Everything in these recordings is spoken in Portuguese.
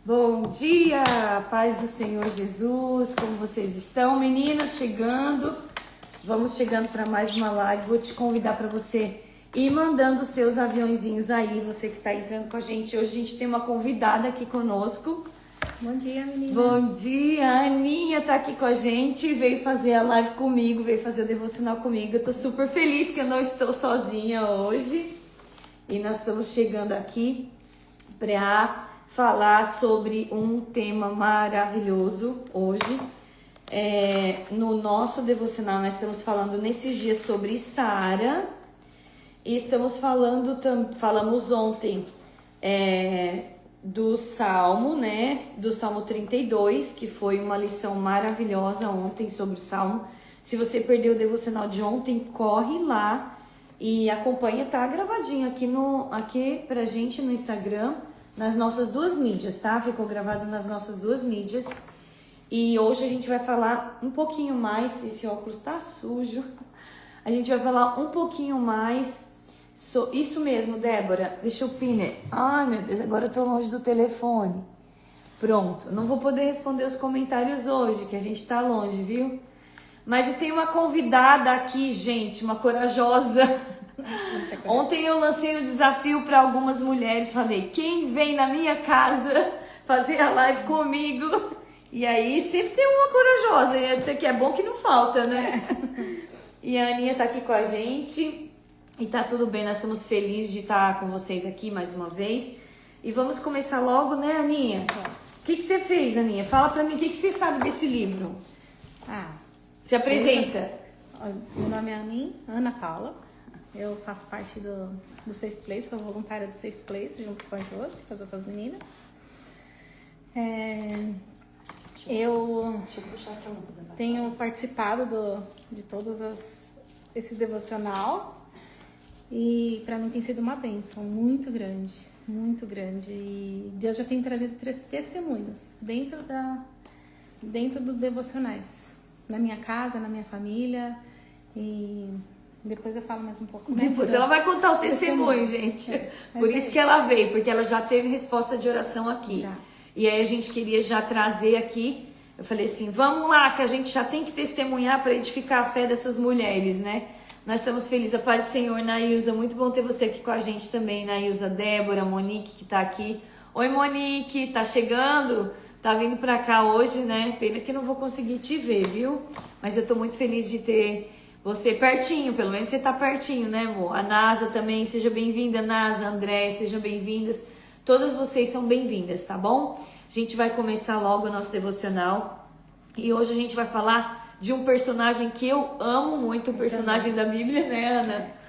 Bom dia, paz do Senhor Jesus, como vocês estão? Meninas, chegando, vamos chegando para mais uma live. Vou te convidar para você ir mandando os seus aviãozinhos aí, você que está entrando com a gente. Hoje a gente tem uma convidada aqui conosco. Bom dia, meninas. Bom dia, a Aninha tá aqui com a gente, veio fazer a live comigo, veio fazer o devocional comigo. Eu tô super feliz que eu não estou sozinha hoje. E nós estamos chegando aqui para falar sobre um tema maravilhoso hoje. No nosso devocional nós estamos falando nesses dias sobre Sara e falamos ontem do Salmo, né? Do Salmo 32, que foi uma lição maravilhosa ontem sobre o Salmo. Se você perdeu o devocional de ontem, corre lá e acompanha, tá gravadinho aqui pra gente no Instagram, nas nossas duas mídias, tá? Ficou gravado nas nossas duas mídias. E hoje a gente vai falar um pouquinho mais, esse óculos tá sujo. A gente vai falar um pouquinho mais isso mesmo, Débora. Deixa eu pinner. Ai, meu Deus, agora eu tô longe do telefone. Pronto, não vou poder responder os comentários hoje, que a gente tá longe, viu? Mas eu tenho uma convidada aqui, gente, uma corajosa. Ontem eu lancei um desafio para algumas mulheres, falei, quem vem na minha casa fazer a live comigo? E aí sempre tem uma corajosa, e até que é bom que não falta, né? E a Aninha tá aqui com a gente, e tá tudo bem, nós estamos felizes de estar com vocês aqui mais uma vez. E vamos começar logo, né, Aninha? Vamos. O que você fez, Aninha? Fala pra mim, o que você sabe desse livro? Se apresenta. Meu nome é Ana Paula. Eu faço parte do Safe Place, sou voluntária do Safe Place, junto com a Josi, com as outras meninas. Deixa eu puxar essa lâmpada. Tenho participado de todas esse devocional e para mim tem sido uma bênção muito grande, muito grande. E Deus já tem trazido 3 testemunhos dentro dos devocionais, na minha casa, na minha família, e depois eu falo mais um pouco. Né? Depois ela vai contar o testemunho, gente. Por isso que ela veio, porque ela já teve resposta de oração aqui. Já. E aí a gente queria já trazer aqui, eu falei assim, vamos lá, que a gente já tem que testemunhar para edificar a fé dessas mulheres, né? Nós estamos felizes, a paz do Senhor, Nailza, muito bom ter você aqui com a gente também, Nailza, Débora, Monique que tá aqui. Oi, Monique, tá chegando? Tá vindo pra cá hoje, né? Pena que não vou conseguir te ver, viu? Mas eu tô muito feliz de ter você pertinho, pelo menos você tá pertinho, né, amor? A Nasa também, seja bem-vinda, Nasa, André, sejam bem-vindas. Todas vocês são bem-vindas, tá bom? A gente vai começar logo o nosso devocional. E hoje a gente vai falar de um personagem que eu amo muito, um personagem da Bíblia, né, Ana?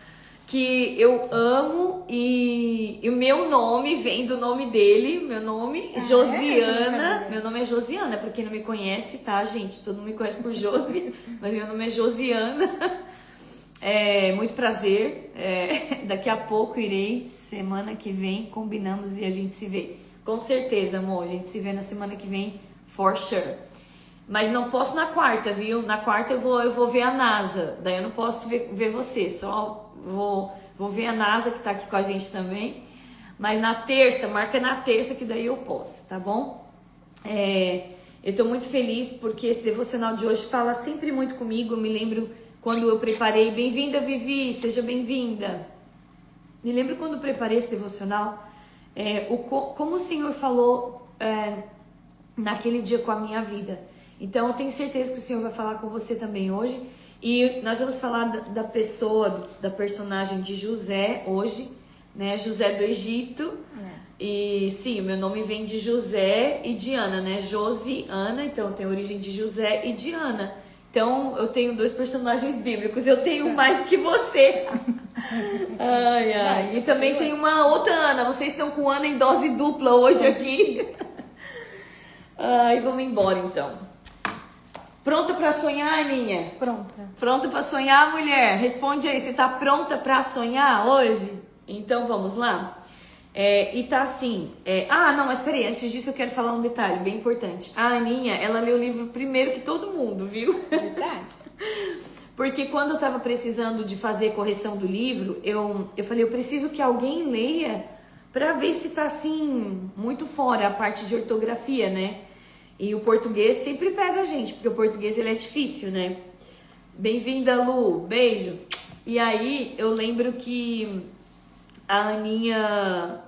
Que eu amo e o meu nome vem do nome dele, meu nome Josiana. Meu nome é Josiana, pra quem não me conhece, tá, gente? Todo mundo me conhece por Josi, mas meu nome é Josiana. Muito prazer. Daqui a pouco irei, semana que vem, combinamos e a gente se vê. Com certeza, amor, a gente se vê na semana que vem, for sure. Mas não posso na quarta, viu? Na quarta eu vou ver a Nasa, daí eu não posso ver você, só vou ver a Nasa que tá aqui com a gente também. Mas na terça, marca na terça que daí eu posso, tá bom? Eu tô muito feliz porque esse devocional de hoje fala sempre muito comigo. Eu me lembro quando eu preparei, bem-vinda Vivi, seja bem-vinda. Me lembro quando eu preparei esse devocional, como o Senhor falou naquele dia com a minha vida. Então eu tenho certeza que o Senhor vai falar com você também hoje. E nós vamos falar da pessoa, da personagem de José hoje, né? José do Egito. E sim, o meu nome vem de José e de Ana, né? Josiana, então tem origem de José e de Ana. Então eu tenho 2 personagens bíblicos, eu tenho mais do que você. Ai. E também tem uma outra Ana, vocês estão com Ana em dose dupla hoje aqui. Ai, vamos embora então. Pronta pra sonhar, Aninha? Pronta. Pronta pra sonhar, mulher? Responde aí, você tá pronta pra sonhar hoje? Então vamos lá? E tá assim, não, mas peraí, antes disso eu quero falar um detalhe bem importante. A Aninha, ela leu o livro primeiro que todo mundo, viu? Verdade. Porque quando eu tava precisando de fazer correção do livro, eu falei, eu preciso que alguém leia para ver se tá assim muito fora a parte de ortografia, né? E o português sempre pega a gente, porque o português ele é difícil, né? Bem-vinda, Lu, beijo. E aí eu lembro que a Aninha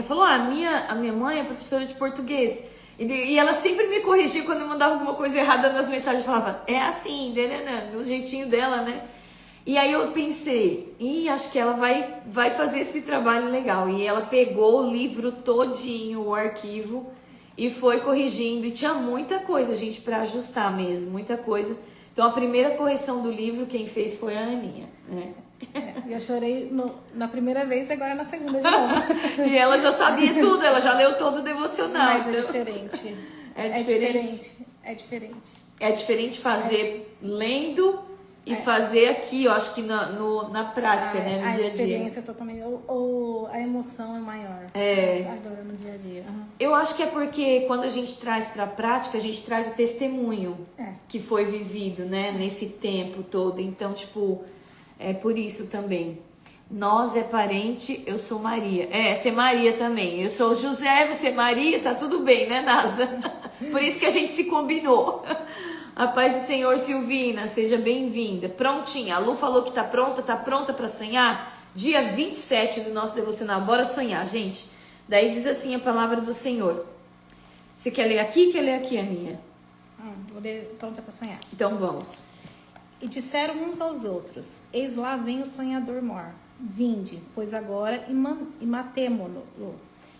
falou, a minha mãe é professora de português. E ela sempre me corrigia quando eu mandava alguma coisa errada nas mensagens. Falava, é assim, né, do jeitinho dela, né? E aí eu pensei, acho que ela vai fazer esse trabalho legal. E ela pegou o livro todinho, o arquivo, e foi corrigindo. E tinha muita coisa, gente, para ajustar mesmo, muita coisa. Então a primeira correção do livro, quem fez foi a Aninha, né? E eu chorei na primeira vez e agora na segunda de novo. E ela já sabia tudo, ela já leu todo o devocional. Mas então... é diferente. É diferente. É diferente. É diferente fazer lendo e fazer aqui, eu acho que na prática, né? No dia a dia. A experiência totalmente. A emoção é maior. Agora no dia a dia. Uhum. Eu acho que é porque quando a gente traz para a prática, a gente traz o testemunho que foi vivido, né? Nesse tempo todo. Então, tipo, é por isso também. Nós é parente, eu sou Maria. Você é Maria também. Eu sou José, você é Maria, tá tudo bem, né, Nasa? Por isso que a gente se combinou. A paz do Senhor, Silvina, seja bem-vinda. Prontinha, a Lu falou que tá pronta para sonhar? Dia 27 do nosso devocional. Bora sonhar, gente. Daí diz assim a palavra do Senhor. Você quer ler aqui? Quer ler aqui, Aninha? Vou ler pronta para sonhar. Então vamos. E disseram uns aos outros, eis lá vem o sonhador mor. Vinde, pois agora e matemo-lo,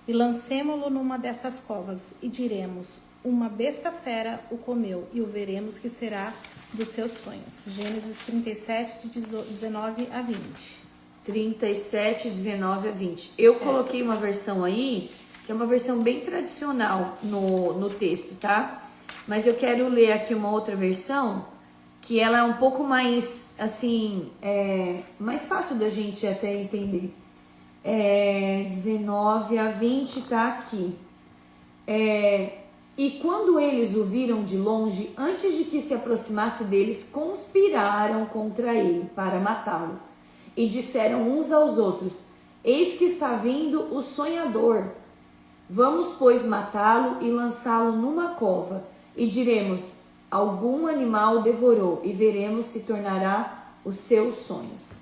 e lancemo-lo numa dessas covas, e diremos, uma besta fera o comeu, e o veremos que será dos seus sonhos. Gênesis 37, de 19 a 20. 37, 19 a 20. Eu coloquei uma versão aí, que é uma versão bem tradicional no texto, tá? Mas eu quero ler aqui uma outra versão, que ela é um pouco mais, assim, mais fácil da gente até entender. 19 a 20 tá aqui. E quando eles o viram de longe, antes de que se aproximasse deles, conspiraram contra ele para matá-lo. E disseram uns aos outros, eis que está vindo o sonhador. Vamos, pois, matá-lo e lançá-lo numa cova. E diremos, algum animal devorou, e veremos se tornará os seus sonhos.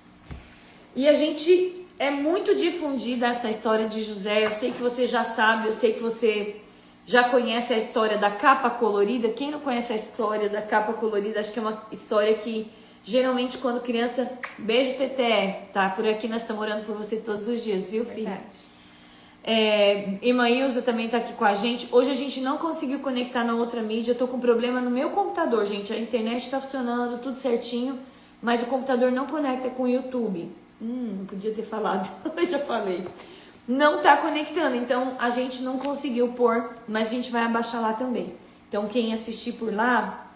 E a gente é muito difundida essa história de José. Eu sei que você já sabe, eu sei que você já conhece a história da capa colorida. Quem não conhece a história da capa colorida, acho que é uma história que geralmente quando criança, beijo Teté, tá? Por aqui nós estamos orando por você todos os dias, viu, filha? Irmã Ilza também tá aqui com a gente. Hoje a gente não conseguiu conectar na outra mídia. Eu tô com problema no meu computador, gente. A internet tá funcionando, tudo certinho, mas o computador não conecta com o YouTube. Não podia ter falado, eu já falei. Não tá conectando, então a gente não conseguiu pôr, mas a gente vai abaixar lá também. Então quem assistir por lá,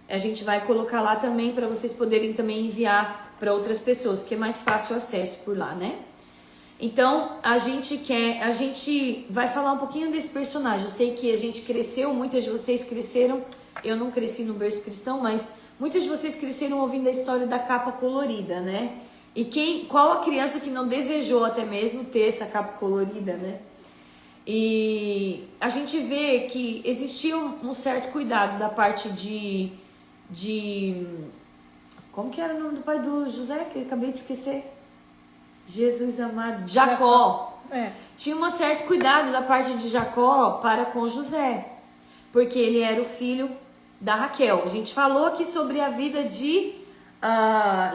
a gente vai colocar lá também para vocês poderem também enviar para outras pessoas, que é mais fácil o acesso por lá, né? Então, a gente vai falar um pouquinho desse personagem. Eu sei que a gente cresceu, muitas de vocês cresceram, eu não cresci no berço cristão, mas muitas de vocês cresceram ouvindo a história da capa colorida, né? E qual a criança que não desejou até mesmo ter essa capa colorida, né? E a gente vê que existia um certo cuidado da parte de como que era o nome do pai do José, que eu acabei de esquecer? Jesus amado, Jacó. Tinha um certo cuidado da parte de Jacó para com José, porque ele era o filho da Raquel. A gente falou aqui sobre a vida de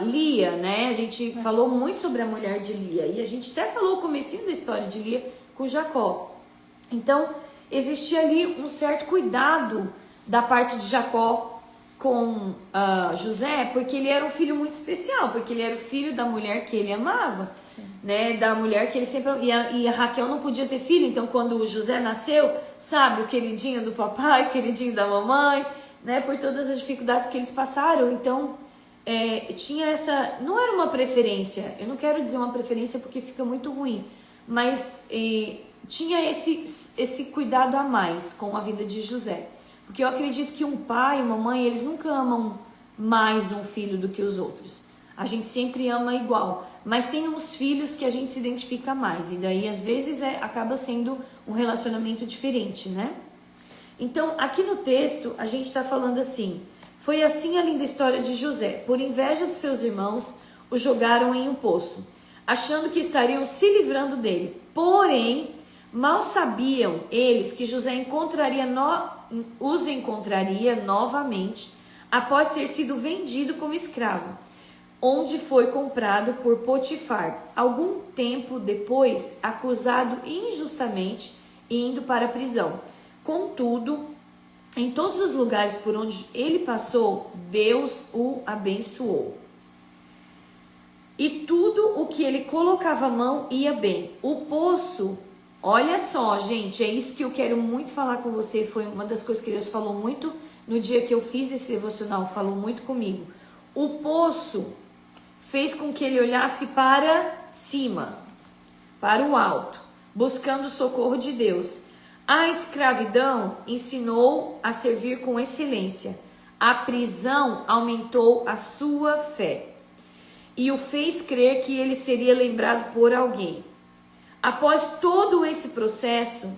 Lia, né? A gente falou muito sobre a mulher de Lia, e a gente até falou o comecinho da história de Lia com Jacó. Então, existia ali um certo cuidado da parte de Jacó com José, porque ele era um filho muito especial, porque ele era o filho da mulher que ele amava, né? Da mulher que ele sempre... E a Raquel não podia ter filho, então quando o José nasceu, sabe, o queridinho do papai, o queridinho da mamãe, né? Por todas as dificuldades que eles passaram, então tinha essa... Não era uma preferência, eu não quero dizer uma preferência porque fica muito ruim, mas tinha esse cuidado a mais com a vida de José. Porque eu acredito que um pai e uma mãe, eles nunca amam mais um filho do que os outros. A gente sempre ama igual. mas tem uns filhos que a gente se identifica mais, e daí às vezes acaba sendo um relacionamento diferente, né? Então, aqui no texto, a gente está falando assim: foi assim a linda história de José. Por inveja de seus irmãos, o jogaram em um poço, achando que estariam se livrando dele. Porém, mal sabiam eles que José os encontraria novamente após ter sido vendido como escravo, onde foi comprado por Potifar, algum tempo depois acusado injustamente e indo para a prisão. Contudo, em todos os lugares por onde ele passou, Deus o abençoou. E tudo o que ele colocava a mão ia bem. O poço, olha só, gente, é isso que eu quero muito falar com você. Foi uma das coisas que Deus falou muito no dia que eu fiz esse devocional, falou muito comigo. O poço fez com que ele olhasse para cima, para o alto, buscando o socorro de Deus. A escravidão ensinou a servir com excelência. A prisão aumentou a sua fé e o fez crer que ele seria lembrado por alguém. Após todo esse processo,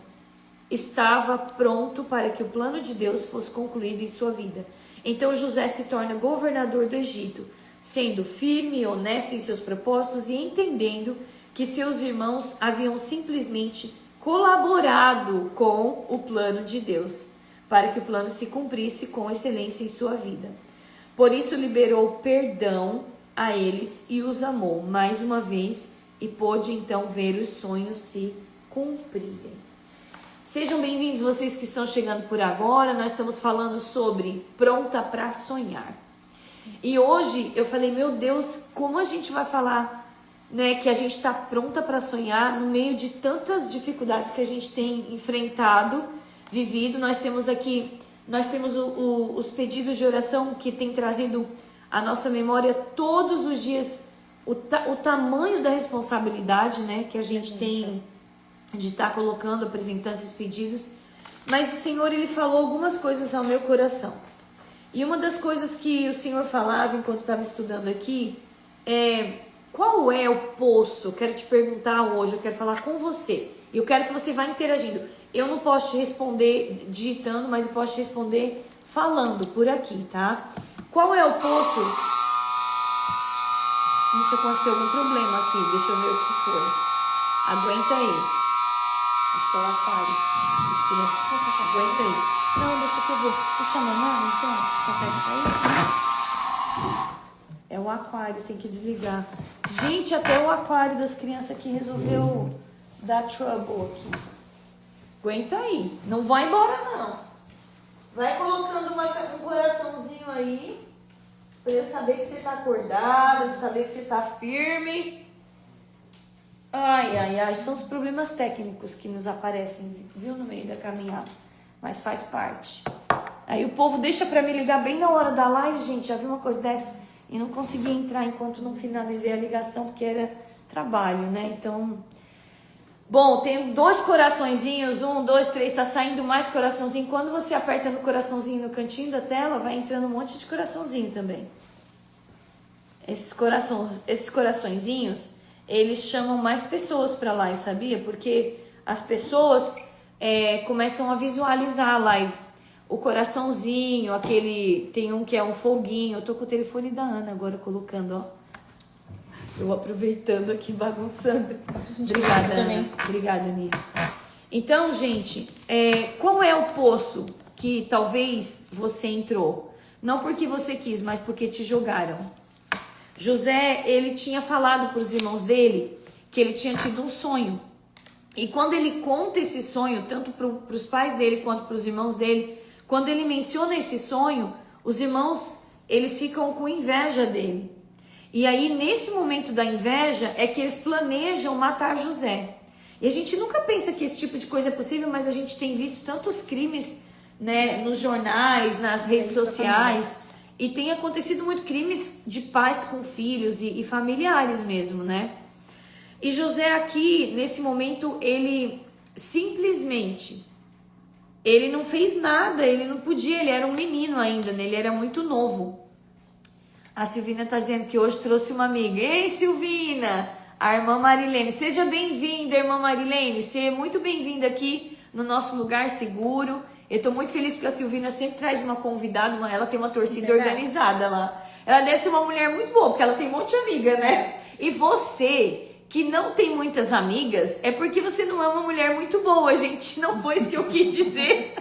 estava pronto para que o plano de Deus fosse concluído em sua vida. Então José se torna governador do Egito, sendo firme e honesto em seus propósitos e entendendo que seus irmãos haviam simplesmente colaborado com o plano de Deus, para que o plano se cumprisse com excelência em sua vida. Por isso liberou perdão a eles e os amou mais uma vez e pôde então ver os sonhos se cumprirem. Sejam bem-vindos vocês que estão chegando por agora. Nós estamos falando sobre pronta para sonhar. E hoje eu falei, meu Deus, como a gente vai falar, né, que a gente está pronta para sonhar no meio de tantas dificuldades que a gente tem enfrentado, vivido. Nós temos aqui, os pedidos de oração que tem trazido à nossa memória todos os dias o tamanho da responsabilidade, né, que a gente tem de estar colocando, apresentando esses pedidos. Mas o Senhor, Ele falou algumas coisas ao meu coração. E uma das coisas que o Senhor falava enquanto estava estudando aqui é: qual é o poço? Eu quero te perguntar hoje, eu quero falar com você. E eu quero que você vá interagindo. Eu não posso te responder digitando, mas eu posso te responder falando por aqui, tá? Qual é o poço? Gente, aconteceu algum problema aqui, deixa eu ver o que foi. Aguenta aí. Acho que é o aquário. Aguenta aí. Não, deixa que eu vou. Você chama a mãe, então? Consegue sair? É o aquário, tem que desligar. Gente, até o aquário das crianças aqui resolveu dar trouble aqui. Aguenta aí. Não vai embora, não. Vai colocando um coraçãozinho aí, pra eu saber que você tá acordada, pra eu saber que você tá firme. Ai, ai, ai, são os problemas técnicos que nos aparecem, viu, no meio da caminhada. Mas faz parte. Aí o povo deixa pra me ligar bem na hora da live, gente. Já viu uma coisa dessa? E não consegui entrar enquanto não finalizei a ligação, porque era trabalho, né? Então, bom, tem 2 coraçõezinhos, 1, 2, 3, tá saindo mais coraçãozinho. Quando você aperta no coraçãozinho no cantinho da tela, vai entrando um monte de coraçãozinho também. Esses coraçõezinhos, eles chamam mais pessoas pra live, sabia? Porque as pessoas começam a visualizar a live. O coraçãozinho, aquele... Tem um que é um foguinho. Eu tô com o telefone da Ana agora colocando, ó. Eu aproveitando aqui, bagunçando. Obrigada, Ana. Obrigada, Nívia. Então, gente, qual é o poço que talvez você entrou? Não porque você quis, mas porque te jogaram. José, ele tinha falado para os irmãos dele que ele tinha tido um sonho. E quando ele conta esse sonho, tanto para os pais dele quanto para os irmãos dele, quando ele menciona esse sonho, os irmãos, eles ficam com inveja dele. E aí, nesse momento da inveja, é que eles planejam matar José. E a gente nunca pensa que esse tipo de coisa é possível, mas a gente tem visto tantos crimes, né, nos jornais, nas redes sociais. E tem acontecido muito crimes de pais com filhos e familiares mesmo, né? E José aqui, nesse momento, ele simplesmente, ele não fez nada, ele não podia, ele era um menino ainda, né? Ele era muito novo. A Silvina tá dizendo que hoje trouxe uma amiga. Ei, Silvina! A irmã Marilene. Seja bem-vinda, irmã Marilene. Seja muito bem-vinda aqui no nosso lugar seguro. Eu tô muito feliz porque a Silvina sempre traz uma convidada. Ela tem uma torcida organizada lá. Ela deve ser uma mulher muito boa, porque ela tem um monte de amiga, né? E você que não tem muitas amigas, é porque você não é uma mulher muito boa, gente. Não foi isso que eu quis dizer.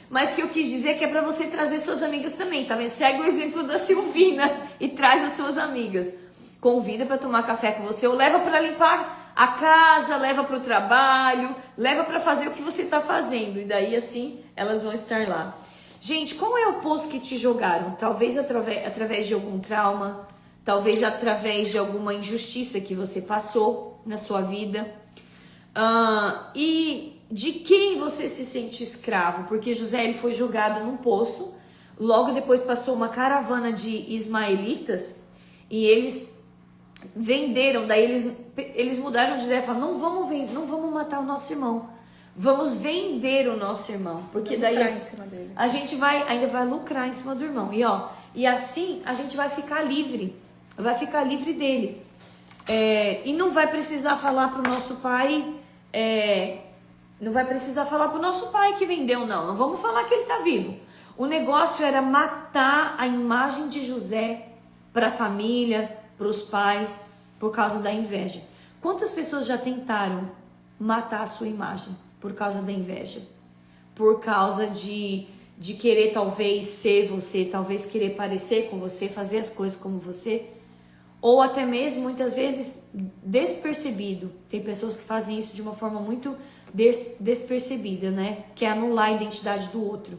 Mas que eu quis dizer que é pra você trazer suas amigas também, tá vendo? Segue o exemplo da Silvina e traz as suas amigas. Convida para tomar café com você, ou leva para limpar a casa, leva para o trabalho, leva para fazer o que você está fazendo. E daí assim elas vão estar lá. Gente, qual é o poço que te jogaram? Talvez através de algum trauma, talvez através de alguma injustiça que você passou na sua vida. E de quem você se sente escravo? Porque José ele foi jogado num poço, logo depois passou uma caravana de ismaelitas e eles venderam, daí eles mudaram de ideia, falaram, não vamos matar o nosso irmão, vamos vender o nosso irmão, porque daí a gente ainda vai lucrar em cima do irmão, e assim a gente vai ficar livre dele, e não vai precisar falar pro nosso pai, que vendeu, não vamos falar que ele tá vivo. O negócio era matar a imagem de José para a família, para os pais, por causa da inveja. Quantas pessoas já tentaram matar a sua imagem por causa da inveja? Por causa de querer talvez ser você, talvez querer parecer com você, fazer as coisas como você, ou até mesmo muitas vezes despercebido. Tem pessoas que fazem isso de uma forma muito despercebida, né? Que é anular a identidade do outro.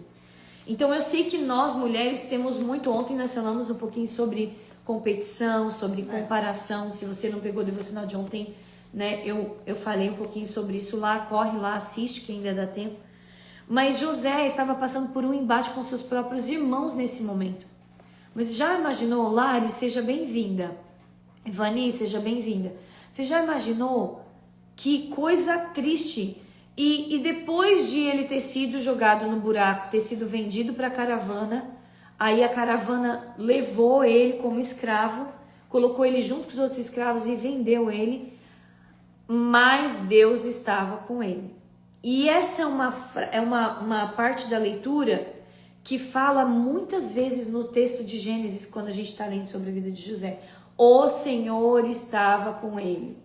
Então eu sei que nós mulheres temos muito, ontem nós falamos um pouquinho sobre competição, sobre comparação. Se você não pegou o devocional de ontem, né, eu falei um pouquinho sobre isso lá, corre lá, assiste que ainda dá tempo. Mas José estava passando por um embate com seus próprios irmãos nesse momento. Mas já imaginou, Lari, seja bem-vinda. Vani, seja bem-vinda. Você já imaginou que coisa triste? E depois de ele ter sido jogado no buraco, ter sido vendido para a caravana, aí a caravana levou ele como escravo, colocou ele junto com os outros escravos e vendeu ele, mas Deus estava com ele. E essa é uma parte da leitura que fala muitas vezes no texto de Gênesis, quando a gente está lendo sobre a vida de José. O Senhor estava com ele.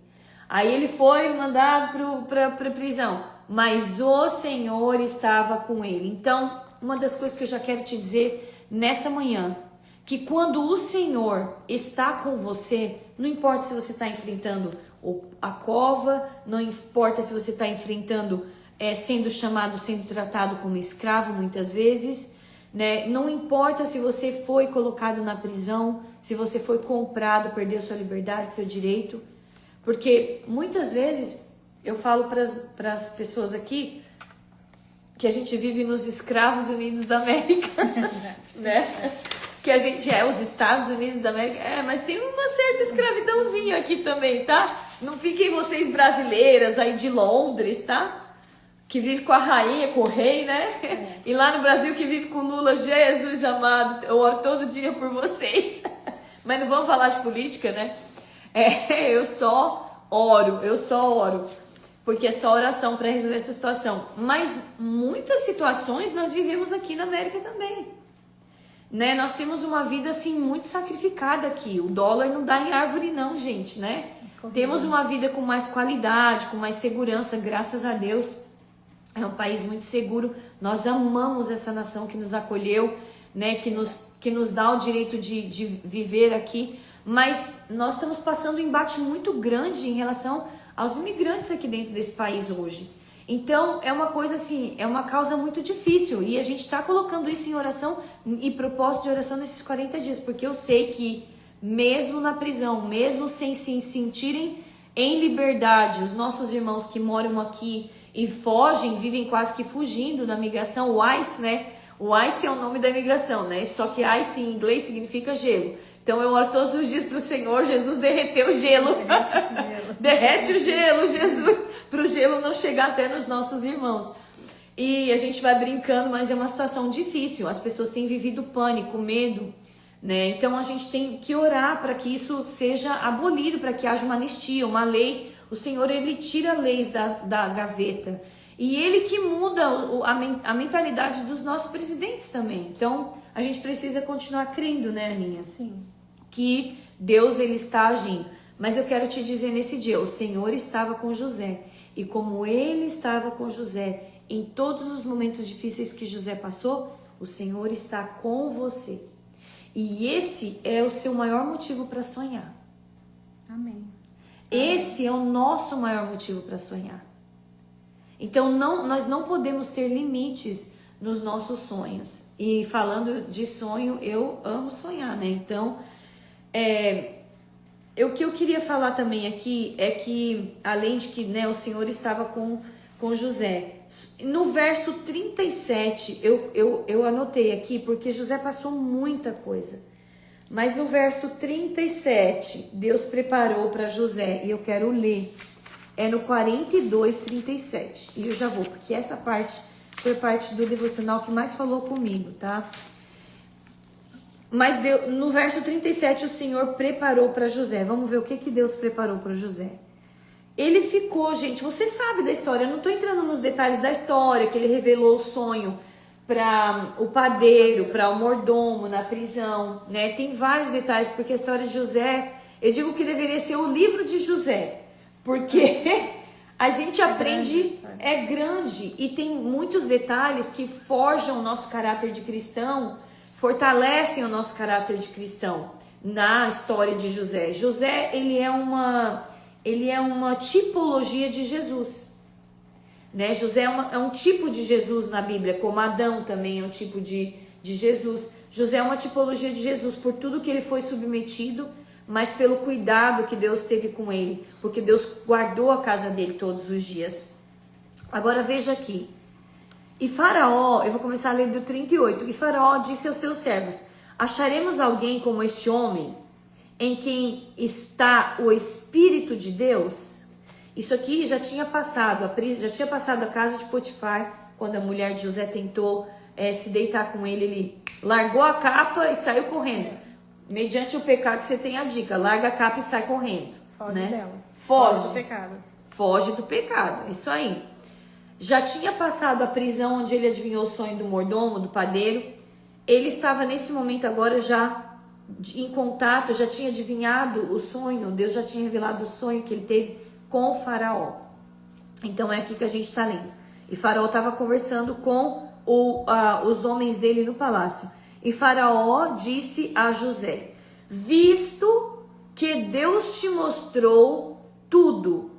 Aí ele foi mandado para a prisão, mas o Senhor estava com ele. Então, uma das coisas que eu já quero te dizer nessa manhã, que quando o Senhor está com você, não importa se você está enfrentando a cova, não importa se você está enfrentando, sendo chamado, sendo tratado como escravo muitas vezes, né? Não importa se você foi colocado na prisão, se você foi comprado, perdeu sua liberdade, seu direito, porque muitas vezes eu falo para as pessoas aqui que a gente vive nos Escravos Unidos da América, né? Que a gente os Estados Unidos da América, mas tem uma certa escravidãozinha aqui também, tá? Não fiquem vocês brasileiras aí de Londres, tá? Que vive com a rainha, com o rei, né? E lá no Brasil que vive com Lula, Jesus amado, eu oro todo dia por vocês. Mas não vamos falar de política, né? Eu só oro. Porque é só oração para resolver essa situação. Mas muitas situações nós vivemos aqui na América também. Né? Nós temos uma vida assim muito sacrificada aqui. O dólar não dá em árvore não, gente, né? Temos uma vida com mais qualidade, com mais segurança, graças a Deus. É um país muito seguro. Nós amamos essa nação que nos acolheu, né? Que nos dá o direito de viver aqui. Mas nós estamos passando um embate muito grande em relação aos imigrantes aqui dentro desse país hoje. Então, é uma coisa assim, é uma causa muito difícil. E a gente está colocando isso em oração e propósito de oração nesses 40 dias. Porque eu sei que, mesmo na prisão, mesmo sem se sentirem em liberdade, os nossos irmãos que moram aqui e fogem, vivem quase que fugindo da migração, o ICE, né? O ICE é o nome da imigração, né? Só que ICE em inglês significa gelo. Então eu oro todos os dias para o Senhor, Jesus derreteu o gelo. Derrete o gelo, Jesus, para o gelo não chegar até nos nossos irmãos. E a gente vai brincando, mas é uma situação difícil. As pessoas têm vivido pânico, medo, né? Então a gente tem que orar para que isso seja abolido, para que haja uma anistia, uma lei. O Senhor, Ele tira leis da gaveta. E Ele que muda a mentalidade dos nossos presidentes também. Então a gente precisa continuar crendo, né, Aninha? Sim. Que Deus, Ele está agindo. Mas eu quero te dizer nesse dia, o Senhor estava com José. E como Ele estava com José em todos os momentos difíceis que José passou, o Senhor está com você. E esse é o seu maior motivo para sonhar. Amém. Esse é o nosso maior motivo para sonhar. Então nós não podemos ter limites nos nossos sonhos. E falando de sonho, eu amo sonhar, né? Então, o que eu queria falar também aqui é que, além de que, né, o Senhor estava com José, no verso 37, eu anotei aqui, porque José passou muita coisa. Mas no verso 37, Deus preparou para José, e eu quero ler. É no 42, 37. E eu já vou, porque essa parte foi parte do devocional que mais falou comigo, tá? Mas no verso 37, o Senhor preparou para José. Vamos ver o que Deus preparou para José. Ele ficou, gente, você sabe da história, eu não estou entrando nos detalhes da história, que ele revelou o sonho para o padeiro, para o mordomo na prisão, né? Tem vários detalhes, porque a história de José, eu digo que deveria ser o livro de José, porque a gente aprende, é grande e tem muitos detalhes que forjam o nosso caráter de cristão, fortalecem o nosso caráter de cristão na história de José. José, ele é uma tipologia de Jesus, né? José é um tipo de Jesus na Bíblia, como Adão também é um tipo de Jesus. José é uma tipologia de Jesus por tudo que ele foi submetido, mas pelo cuidado que Deus teve com ele, porque Deus guardou a casa dele todos os dias. Agora veja aqui. E Faraó, eu vou começar a ler do 38. E Faraó disse aos seus servos: acharemos alguém como este homem, em quem está o Espírito de Deus? Isso aqui já tinha passado, a casa de Potifar, quando a mulher de José tentou se deitar com ele, ele largou a capa e saiu correndo. Mediante o pecado, você tem a dica: larga a capa e sai correndo. Foge né? dela. Foge do pecado. Foge do pecado, isso aí. Já tinha passado a prisão onde ele adivinhou o sonho do mordomo, do padeiro. Ele estava nesse momento agora já em contato, já tinha adivinhado o sonho, Deus já tinha revelado o sonho que ele teve com o faraó. Então é aqui que a gente está lendo. E Faraó estava conversando com os homens dele no palácio. E Faraó disse a José: visto que Deus te mostrou tudo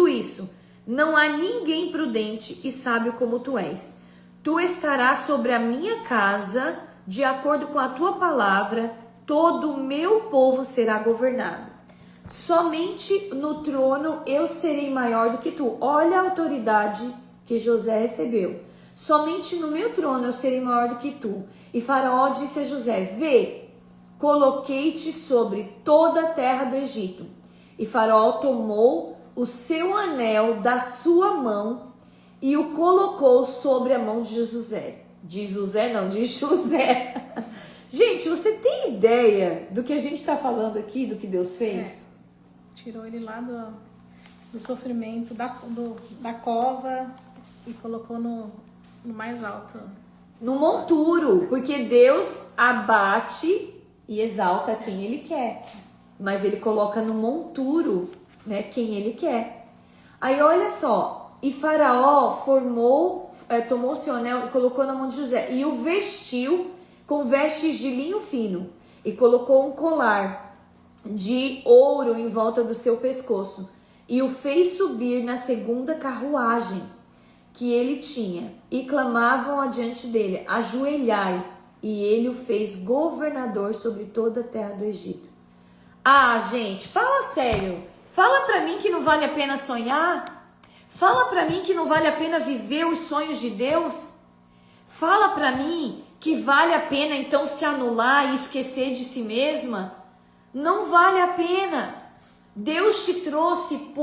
isso, não há ninguém prudente e sábio como tu és. Tu estarás sobre a minha casa, de acordo com a tua palavra, todo o meu povo será governado. Somente no trono eu serei maior do que tu. Olha a autoridade que José recebeu. Somente no meu trono eu serei maior do que tu. E Faraó disse a José: vê, coloquei-te sobre toda a terra do Egito. E Faraó tomou o seu anel da sua mão e o colocou sobre a mão de José. De José. Gente, você tem ideia do que a gente está falando aqui, do que Deus fez? Tirou ele lá do sofrimento, da cova e colocou no mais alto. No monturo, porque Deus abate e exalta quem Ele quer. Mas Ele coloca no monturo, né, quem Ele quer. Aí olha só, e Faraó tomou seu anel e colocou na mão de José, e o vestiu com vestes de linho fino, e colocou um colar de ouro em volta do seu pescoço, e o fez subir na segunda carruagem que ele tinha, e clamavam adiante dele: ajoelhai, e ele o fez governador sobre toda a terra do Egito. Ah, gente, fala sério. Fala pra mim que não vale a pena sonhar. Fala pra mim que não vale a pena viver os sonhos de Deus. Fala pra mim que vale a pena então se anular e esquecer de si mesma. Não vale a pena. Deus te trouxe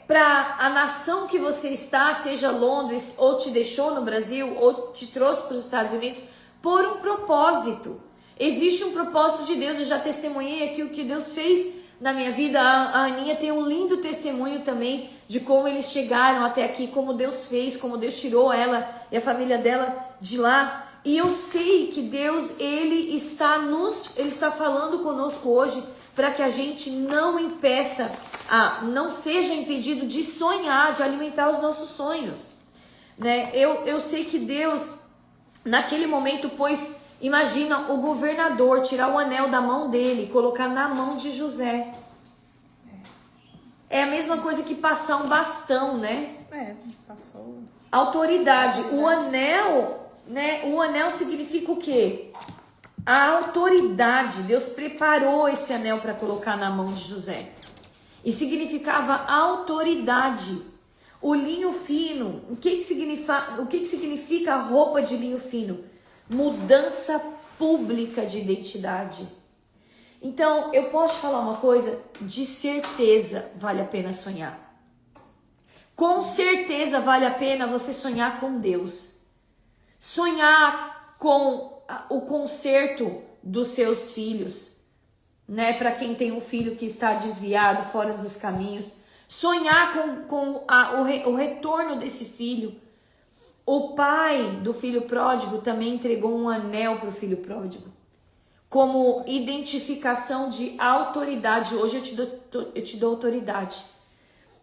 para a nação que você está, seja Londres, ou te deixou no Brasil, ou te trouxe para os Estados Unidos, por um propósito. Existe um propósito de Deus, eu já testemunhei aqui o que Deus fez na minha vida. A Aninha tem um lindo testemunho também de como eles chegaram até aqui, como Deus fez, como Deus tirou ela e a família dela de lá. E eu sei que Deus, Ele está falando conosco hoje para que a gente não impeça, não seja impedido de sonhar, de alimentar os nossos sonhos. Né? Eu sei que Deus, naquele momento, imagina o governador tirar o anel da mão dele e colocar na mão de José. É a mesma coisa que passar um bastão, né? Passou. Autoridade. O anel, né? O anel significa o quê? A autoridade. Deus preparou esse anel para colocar na mão de José. E significava autoridade. O linho fino. O que significa a roupa de linho fino? Mudança pública de identidade. Então, eu posso falar uma coisa, de certeza vale a pena sonhar. Com certeza vale a pena você sonhar com Deus. Sonhar com o conserto dos seus filhos, né? Para quem tem um filho que está desviado, fora dos caminhos. Sonhar com o retorno desse filho. O pai do filho pródigo também entregou um anel para o filho pródigo, como identificação de autoridade. Hoje eu te dou autoridade.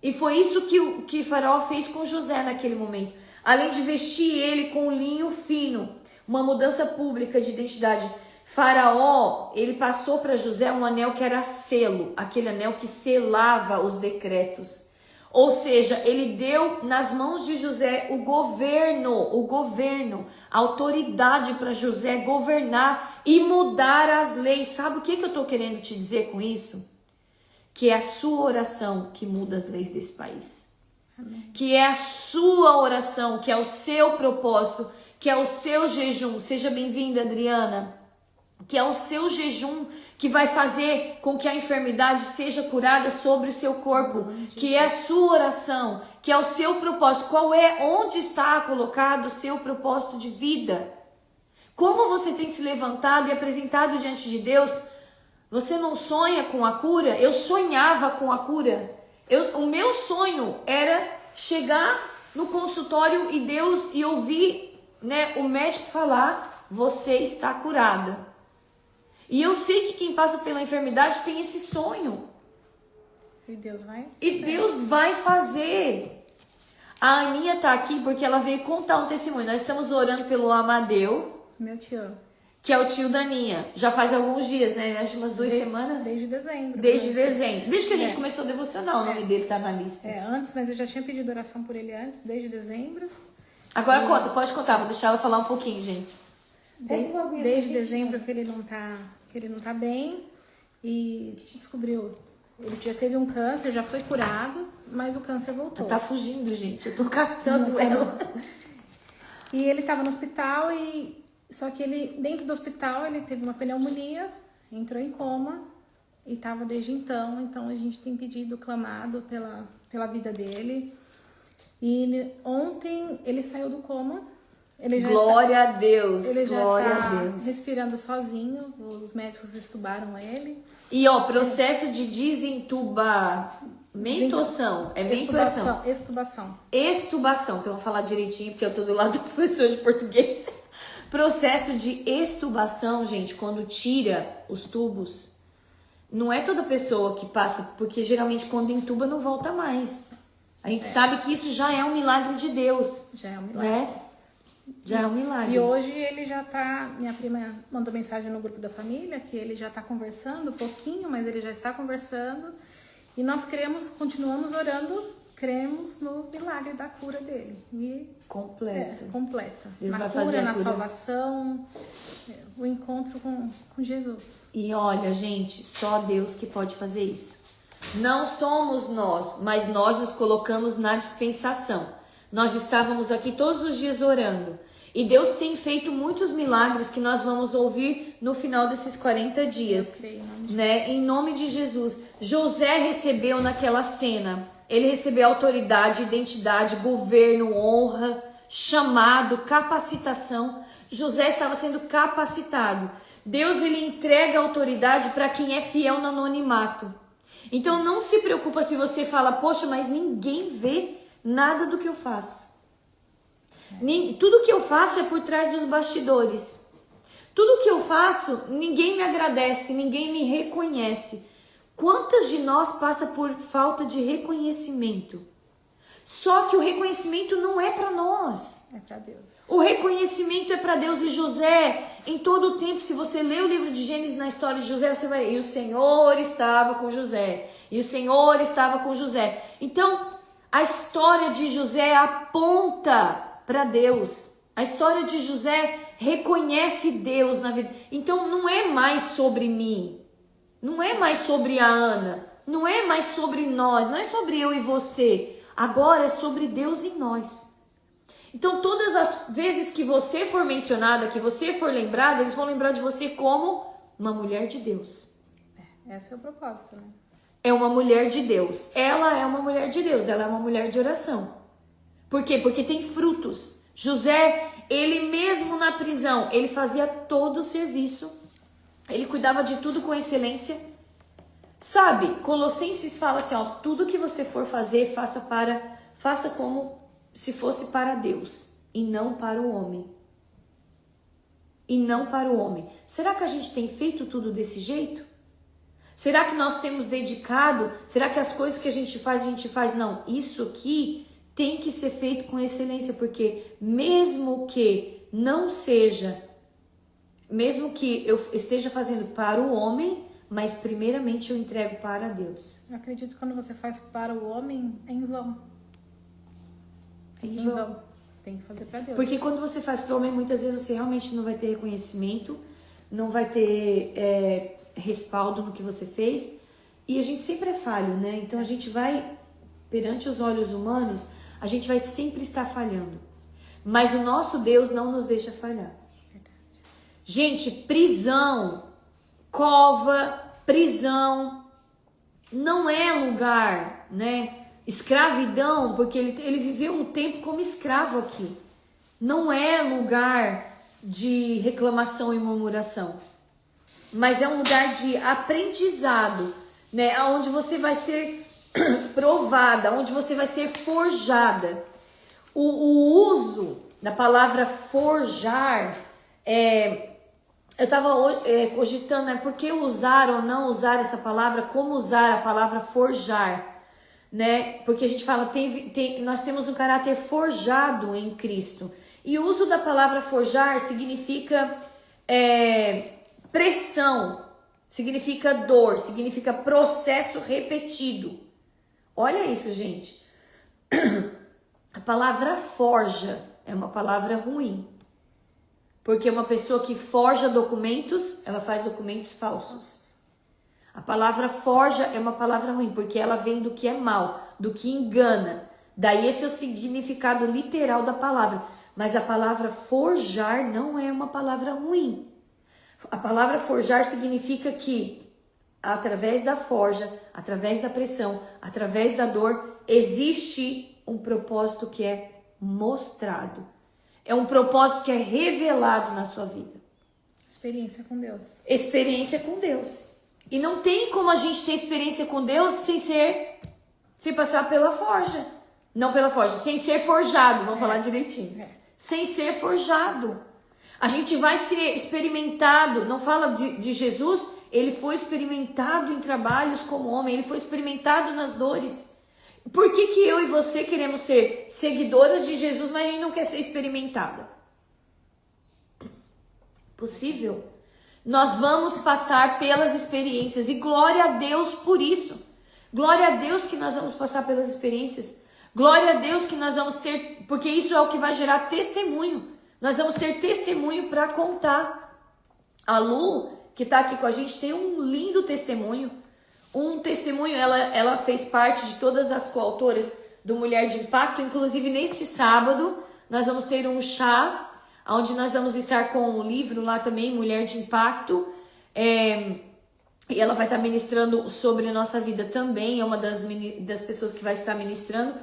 E foi isso que Faraó fez com José naquele momento. Além de vestir ele com linho fino, uma mudança pública de identidade. Faraó, ele passou para José um anel que era selo, aquele anel que selava os decretos. Ou seja, ele deu nas mãos de José o governo, a autoridade para José governar e mudar as leis. Sabe o que eu estou querendo te dizer com isso? Que é a sua oração que muda as leis desse país. Amém. Que é a sua oração, que é o seu propósito, que é o seu jejum. Seja bem-vinda, Adriana. Que é o seu jejum que vai fazer com que a enfermidade seja curada sobre o seu corpo, que é a sua oração, que é o seu propósito. Onde está colocado o seu propósito de vida? Como você tem se levantado e apresentado diante de Deus? Você não sonha com a cura? Eu sonhava com a cura. O meu sonho era chegar no consultório e ouvir, né, o médico falar: você está curada. E eu sei que quem passa pela enfermidade tem esse sonho. E Deus vai? Deus vai fazer. A Aninha tá aqui porque ela veio contar um testemunho. Nós estamos orando pelo Amadeu. Meu tio. Que é o tio da Aninha. Já faz alguns dias, né? Acho umas 2 semanas. Desde dezembro. Desde que a gente começou o devocional. O nome dele tá na lista. Antes, mas eu já tinha pedido oração por ele antes, desde dezembro. Agora conta, pode contar. Vou deixar ela falar um pouquinho, gente. Desde dezembro que ele não tá bem, e descobriu, ele já teve um câncer, já foi curado, mas o câncer voltou. Tá fugindo, gente, eu tô caçando ela. E ele tava no hospital, só que ele, dentro do hospital, ele teve uma pneumonia, entrou em coma, e tava desde então a gente tem clamado pela vida dele. E ontem ele saiu do coma. Glória a Deus. Ele já está respirando sozinho. Os médicos estubaram ele. E processo de desentubação. Estubação. Então vamos falar direitinho, porque eu tô do lado do professor de português. Processo de estubação, gente, quando tira os tubos, não é toda pessoa que passa, porque geralmente quando entuba não volta mais. A gente sabe que isso já é um milagre de Deus. Já é um milagre. Né? Já é um milagre. E hoje ele já tá... Minha prima mandou mensagem no grupo da família que ele já tá conversando, pouquinho, mas ele já está conversando. E nós continuamos orando, cremos no milagre da cura dele. E completa. Deus na vai cura, na salvação, o encontro com Jesus. E olha, gente, só Deus que pode fazer isso. Não somos nós, mas nós nos colocamos na dispensação. Nós estávamos aqui todos os dias orando. E Deus tem feito muitos milagres que nós vamos ouvir no final desses 40 dias. Né? Em nome de Jesus. José recebeu naquela cena. Ele recebeu autoridade, identidade, governo, honra, chamado, capacitação. José estava sendo capacitado. Deus, ele entrega a autoridade para quem é fiel no anonimato. Então não se preocupa se você fala, poxa, mas ninguém vê nada do que eu faço. Tudo que eu faço é por trás dos bastidores. Tudo que eu faço, ninguém me agradece, ninguém me reconhece. Quantas de nós passa por falta de reconhecimento? Só que o reconhecimento não é para nós. É para Deus. O reconhecimento é para Deus. E José, em todo o tempo, se você lê o livro de Gênesis na história de José, você vai... E o Senhor estava com José. E o Senhor estava com José. Então, a história de José aponta para Deus. A história de José reconhece Deus na vida. Então, não é mais sobre mim. Não é mais sobre a Ana. Não é mais sobre nós. Não é sobre eu e você. Agora é sobre Deus em nós. Então, todas as vezes que você for mencionada, que você for lembrada, eles vão lembrar de você como uma mulher de Deus. Esse é o propósito, né? É uma mulher de Deus. Ela é uma mulher de Deus. Ela é uma mulher de oração. Por quê? Porque tem frutos. José, ele mesmo na prisão, ele fazia todo o serviço. Ele cuidava de tudo com excelência. Sabe, Colossenses fala assim, ó, tudo que você for fazer, faça como se fosse para Deus e não para o homem. E não para o homem. Será que a gente tem feito tudo desse jeito? Será que nós temos dedicado? Será que as coisas que a gente faz? Não, isso aqui tem que ser feito com excelência, porque mesmo que não seja, mesmo que eu esteja fazendo para o homem, mas primeiramente eu entrego para Deus. Eu acredito que quando você faz para o homem, é em vão. Em vão. Tem que fazer para Deus. Porque quando você faz para o homem, muitas vezes você realmente não vai ter reconhecimento, não vai ter respaldo no que você fez. E a gente sempre é falho, né? Então a gente vai, perante os olhos humanos, a gente vai sempre estar falhando. Mas o nosso Deus não nos deixa falhar. Verdade. Gente, prisão, cova, prisão, não é lugar, né? Escravidão, porque ele viveu um tempo como escravo aqui. Não é lugar de reclamação e murmuração, mas é um lugar de aprendizado, né? Onde você vai ser provada, onde você vai ser forjada. O uso da palavra forjar, eu estava cogitando, né? Por que usar ou não usar essa palavra, como usar a palavra forjar, né? Porque a gente fala, nós temos um caráter forjado em Cristo. E o uso da palavra forjar significa pressão, significa dor, significa processo repetido. Olha isso, gente. A palavra forja é uma palavra ruim. Porque uma pessoa que forja documentos, ela faz documentos falsos. A palavra forja é uma palavra ruim, porque ela vem do que é mal, do que engana. Daí esse é o significado literal da palavra. Mas a palavra forjar não é uma palavra ruim. A palavra forjar significa que através da forja, através da pressão, através da dor, existe um propósito que é mostrado. É um propósito que é revelado na sua vida. Experiência com Deus. Experiência com Deus. E não tem como a gente ter experiência com Deus sem passar pela forja. Não pela forja, sem ser forjado, vamos falar direitinho. Sem ser forjado. A gente vai ser experimentado, não fala de Jesus, ele foi experimentado em trabalhos como homem, ele foi experimentado nas dores. Por que eu e você queremos ser seguidoras de Jesus, mas a gente não quer ser experimentada? Possível? Nós vamos passar pelas experiências e glória a Deus por isso. Glória a Deus que nós vamos passar pelas experiências. Glória a Deus que nós vamos ter, porque isso é o que vai gerar testemunho. Nós vamos ter testemunho para contar. A Lu, que está aqui com a gente, tem um lindo testemunho. Um testemunho, ela fez parte de todas as coautoras do Mulher de Impacto. Inclusive, nesse sábado, nós vamos ter um chá, onde nós vamos estar com um livro lá também, Mulher de Impacto. E ela vai estar ministrando sobre a nossa vida também. É uma das pessoas que vai estar ministrando.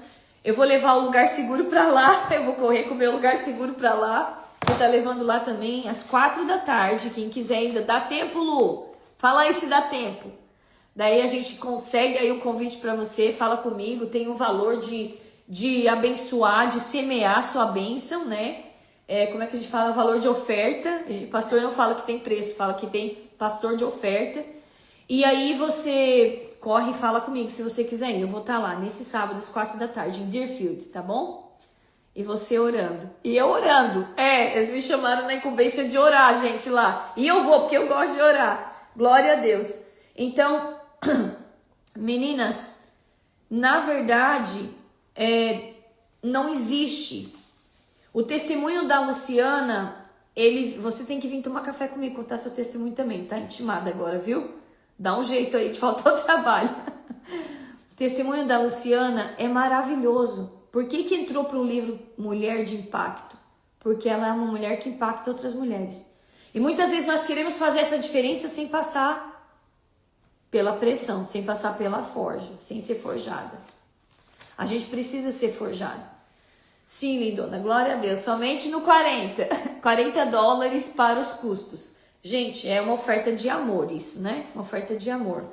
Eu vou levar o lugar seguro para lá. Eu vou correr com o meu lugar seguro para lá. Vou estar levando lá também às 4 da tarde. Quem quiser ainda, dá tempo, Lu? Fala aí se dá tempo. Daí a gente consegue aí o convite para você, fala comigo, tem um valor de abençoar, de semear sua bênção, né? Como é que a gente fala? Valor de oferta. O pastor não fala que tem preço, fala que tem pastor de oferta. E aí você corre e fala comigo se você quiser ir. Eu vou estar lá nesse sábado às 4 da tarde em Deerfield, tá bom? E você orando. E eu orando. Eles me chamaram na incumbência de orar, gente, lá. E eu vou, porque eu gosto de orar. Glória a Deus. Então, meninas, na verdade, não existe. O testemunho da Luciana, você tem que vir tomar café comigo, contar seu testemunho também. Tá intimada agora, viu? Dá um jeito aí, te faltou trabalho. O testemunho da Luciana é maravilhoso. Por que entrou para o livro Mulher de Impacto? Porque ela é uma mulher que impacta outras mulheres. E muitas vezes nós queremos fazer essa diferença sem passar pela pressão, sem passar pela forja, sem ser forjada. A gente precisa ser forjada. Sim, lindona, glória a Deus. Somente no 40. $40 para os custos. Gente, é uma oferta de amor isso, né? Uma oferta de amor.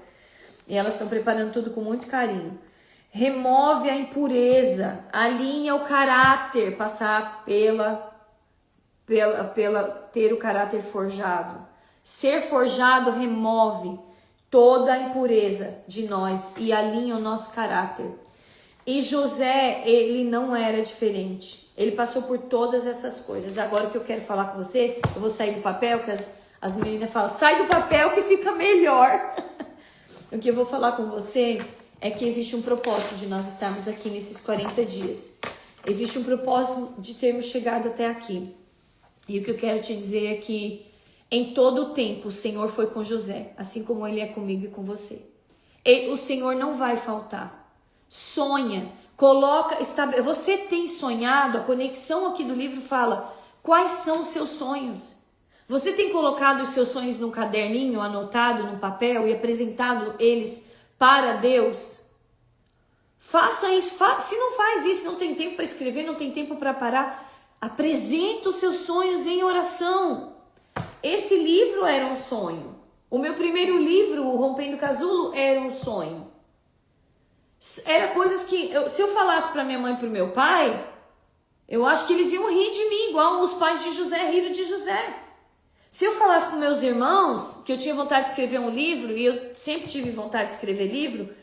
E elas estão preparando tudo com muito carinho. Remove a impureza, alinha o caráter, passar ter o caráter forjado. Ser forjado remove toda a impureza de nós e alinha o nosso caráter. E José, ele não era diferente. Ele passou por todas essas coisas. Agora o que eu quero falar com você, eu vou sair do papel, que as meninas falam, sai do papel que fica melhor. O que eu vou falar com você é que existe um propósito de nós estarmos aqui nesses 40 dias. Existe um propósito de termos chegado até aqui. E o que eu quero te dizer é que em todo o tempo o Senhor foi com José, assim como Ele é comigo e com você. O Senhor não vai faltar. Sonha, você tem sonhado, a conexão aqui do livro fala, quais são os seus sonhos? Você tem colocado os seus sonhos num caderninho, anotado no papel e apresentado eles para Deus? Faça isso. Se não faz isso, não tem tempo para escrever, não tem tempo para parar, apresenta os seus sonhos em oração. Esse livro era um sonho. O meu primeiro livro, o Rompendo Casulo, era um sonho. Era coisas que, se eu falasse para minha mãe e para o meu pai, eu acho que eles iam rir de mim, igual os pais de José riram de José. Se eu falasse para meus irmãos que eu tinha vontade de escrever um livro, e eu sempre tive vontade de escrever livro,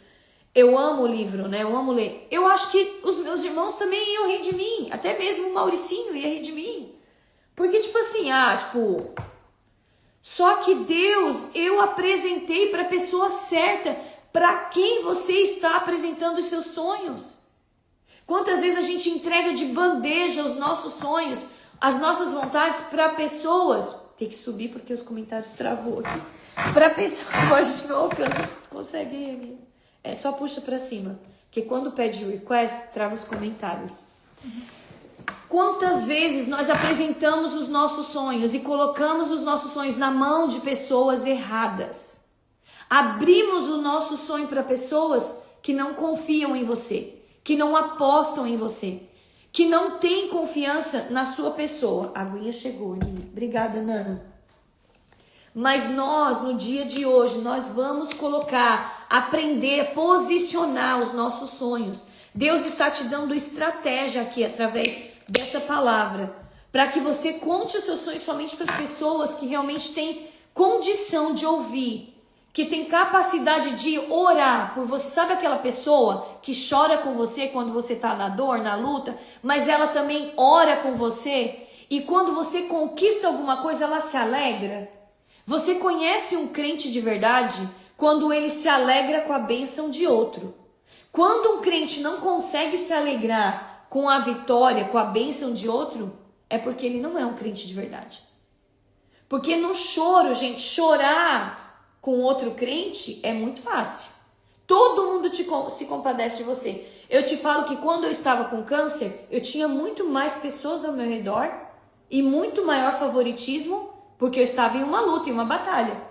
eu amo livro, né? Eu amo ler. Eu acho que os meus irmãos também iam rir de mim, até mesmo o Mauricinho ia rir de mim. Porque, só que Deus, eu apresentei para a pessoa certa, para quem você está apresentando os seus sonhos. Quantas vezes a gente entrega de bandeja os nossos sonhos, as nossas vontades para pessoas. Tem que subir porque os comentários travou aqui. Para pessoas, a gente não alcança, consegue ir. Só puxa para cima, porque quando pede request, trava os comentários. Quantas vezes nós apresentamos os nossos sonhos e colocamos os nossos sonhos na mão de pessoas erradas? Abrimos o nosso sonho para pessoas que não confiam em você, que não apostam em você, que não têm confiança na sua pessoa. A aguinha chegou, Aninha. Obrigada, Nana. Mas nós, no dia de hoje, nós vamos aprender, posicionar os nossos sonhos. Deus está te dando estratégia aqui, através dessa palavra, para que você conte os seus sonhos somente para as pessoas que realmente têm condição de ouvir, que tem capacidade de orar por você. Sabe aquela pessoa que chora com você quando você está na dor, na luta, mas ela também ora com você? E quando você conquista alguma coisa, ela se alegra? Você conhece um crente de verdade quando ele se alegra com a bênção de outro. Quando um crente não consegue se alegrar com a vitória, com a bênção de outro, é porque ele não é um crente de verdade. Porque no choro, gente, chorar com outro crente é muito fácil. Todo mundo se compadece de você. Eu te falo que quando eu estava com câncer, eu tinha muito mais pessoas ao meu redor e muito maior favoritismo, porque eu estava em uma luta, em uma batalha,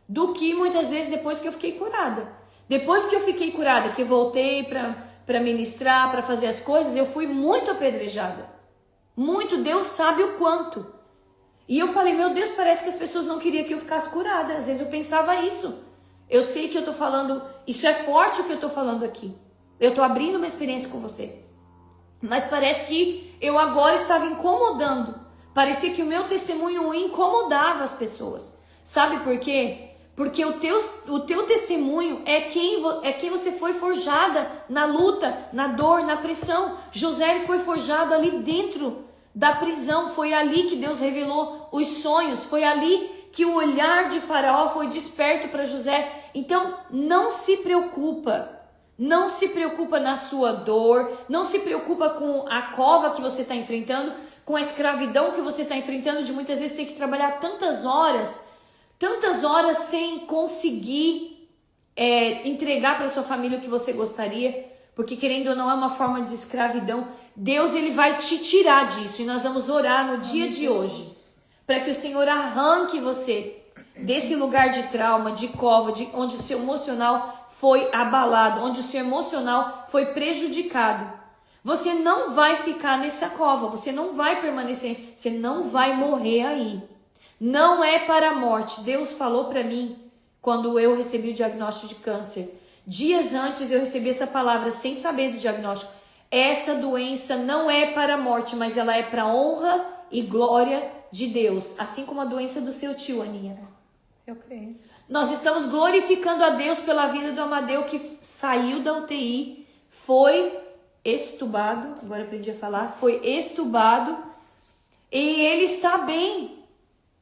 do que muitas vezes depois que eu fiquei curada. Depois que eu fiquei curada, que eu voltei para ministrar, para fazer as coisas, eu fui muito apedrejada. Muito, Deus sabe o quanto. E eu falei, meu Deus, parece que as pessoas não queriam que eu ficasse curada. Às vezes eu pensava isso. Eu sei que eu tô falando, isso é forte o que eu tô falando aqui. Eu tô abrindo uma experiência com você. Mas parece que eu agora estava incomodando. Parecia que o meu testemunho incomodava as pessoas. Sabe por quê? Porque o teu testemunho é quem você foi forjada na luta, na dor, na pressão. José foi forjado ali dentro da prisão. Foi ali que Deus revelou os sonhos. Foi ali que o olhar de Faraó foi desperto para José. Então, não se preocupa. Não se preocupa na sua dor. Não se preocupa com a cova que você está enfrentando, com a escravidão que você está enfrentando, de muitas vezes ter que trabalhar tantas horas sem conseguir entregar para sua família o que você gostaria, porque querendo ou não é uma forma de escravidão. Deus, ele vai te tirar disso, e nós vamos orar no dia de hoje para que o Senhor arranque você desse lugar de trauma, de cova, onde o seu emocional foi abalado, onde o seu emocional foi prejudicado. Você não vai ficar nessa cova, você não vai permanecer, você não vai morrer aí. Não é para a morte. Deus falou para mim quando eu recebi o diagnóstico de câncer. Dias antes eu recebi essa palavra sem saber do diagnóstico. Essa doença não é para a morte, mas ela é para a honra e glória de Deus. Assim como a doença do seu tio, Aninha. Eu creio. Nós estamos glorificando a Deus pela vida do Amadeu, que saiu da UTI, foi estubado, agora aprendi a falar, foi estubado, e ele está bem.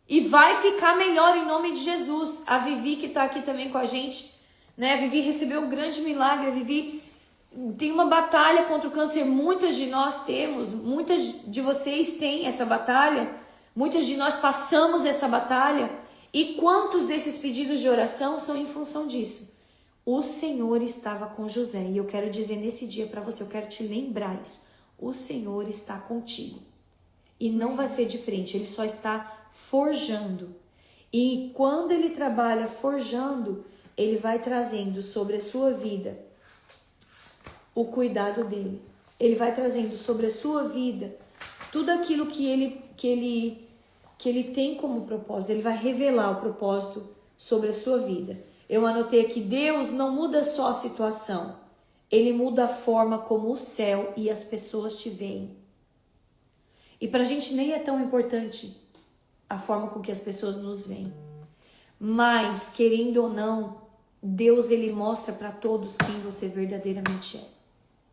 E vai ficar melhor em nome de Jesus. A Vivi, que está aqui também com a gente, né? A Vivi recebeu um grande milagre. A Vivi tem uma batalha contra o câncer. Muitas de nós temos, muitas de vocês têm essa batalha. Muitas de nós passamos essa batalha. E quantos desses pedidos de oração são em função disso? O Senhor estava com José. E eu quero dizer nesse dia para você, eu quero te lembrar isso. O Senhor está contigo. E não vai ser diferente. Ele só está forjando. E quando ele trabalha forjando, ele vai trazendo sobre a sua vida o cuidado dele. Ele vai trazendo sobre a sua vida tudo aquilo que ele tem como propósito. Ele vai revelar o propósito sobre a sua vida. Eu anotei aqui, Deus não muda só a situação. Ele muda a forma como o céu e as pessoas te veem. E pra gente nem é tão importante a forma com que as pessoas nos veem. Mas, querendo ou não, Deus, ele mostra para todos quem você verdadeiramente é.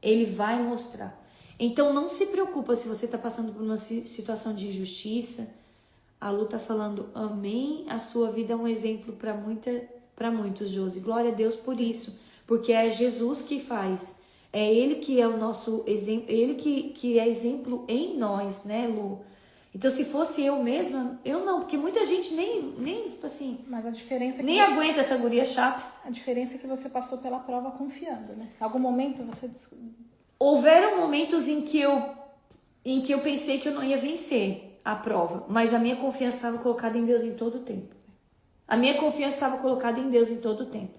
Ele vai mostrar. Então, não se preocupa se você está passando por uma situação de injustiça. A Lu está falando, amém, a sua vida é um exemplo para muitos, Josi. Glória a Deus por isso. Porque é Jesus que faz. É Ele que é o nosso exemplo, Ele que é exemplo em nós, né, Lu? Então, se fosse eu mesma, eu não, porque muita gente nem tipo assim... Mas a diferença é que... Nem aguenta essa guria chata. A diferença é que você passou pela prova confiando, né? Em algum momento você... Houveram momentos em que eu pensei que eu não ia vencer a prova, mas a minha confiança estava colocada em Deus em todo o tempo. A minha confiança estava colocada em Deus em todo o tempo.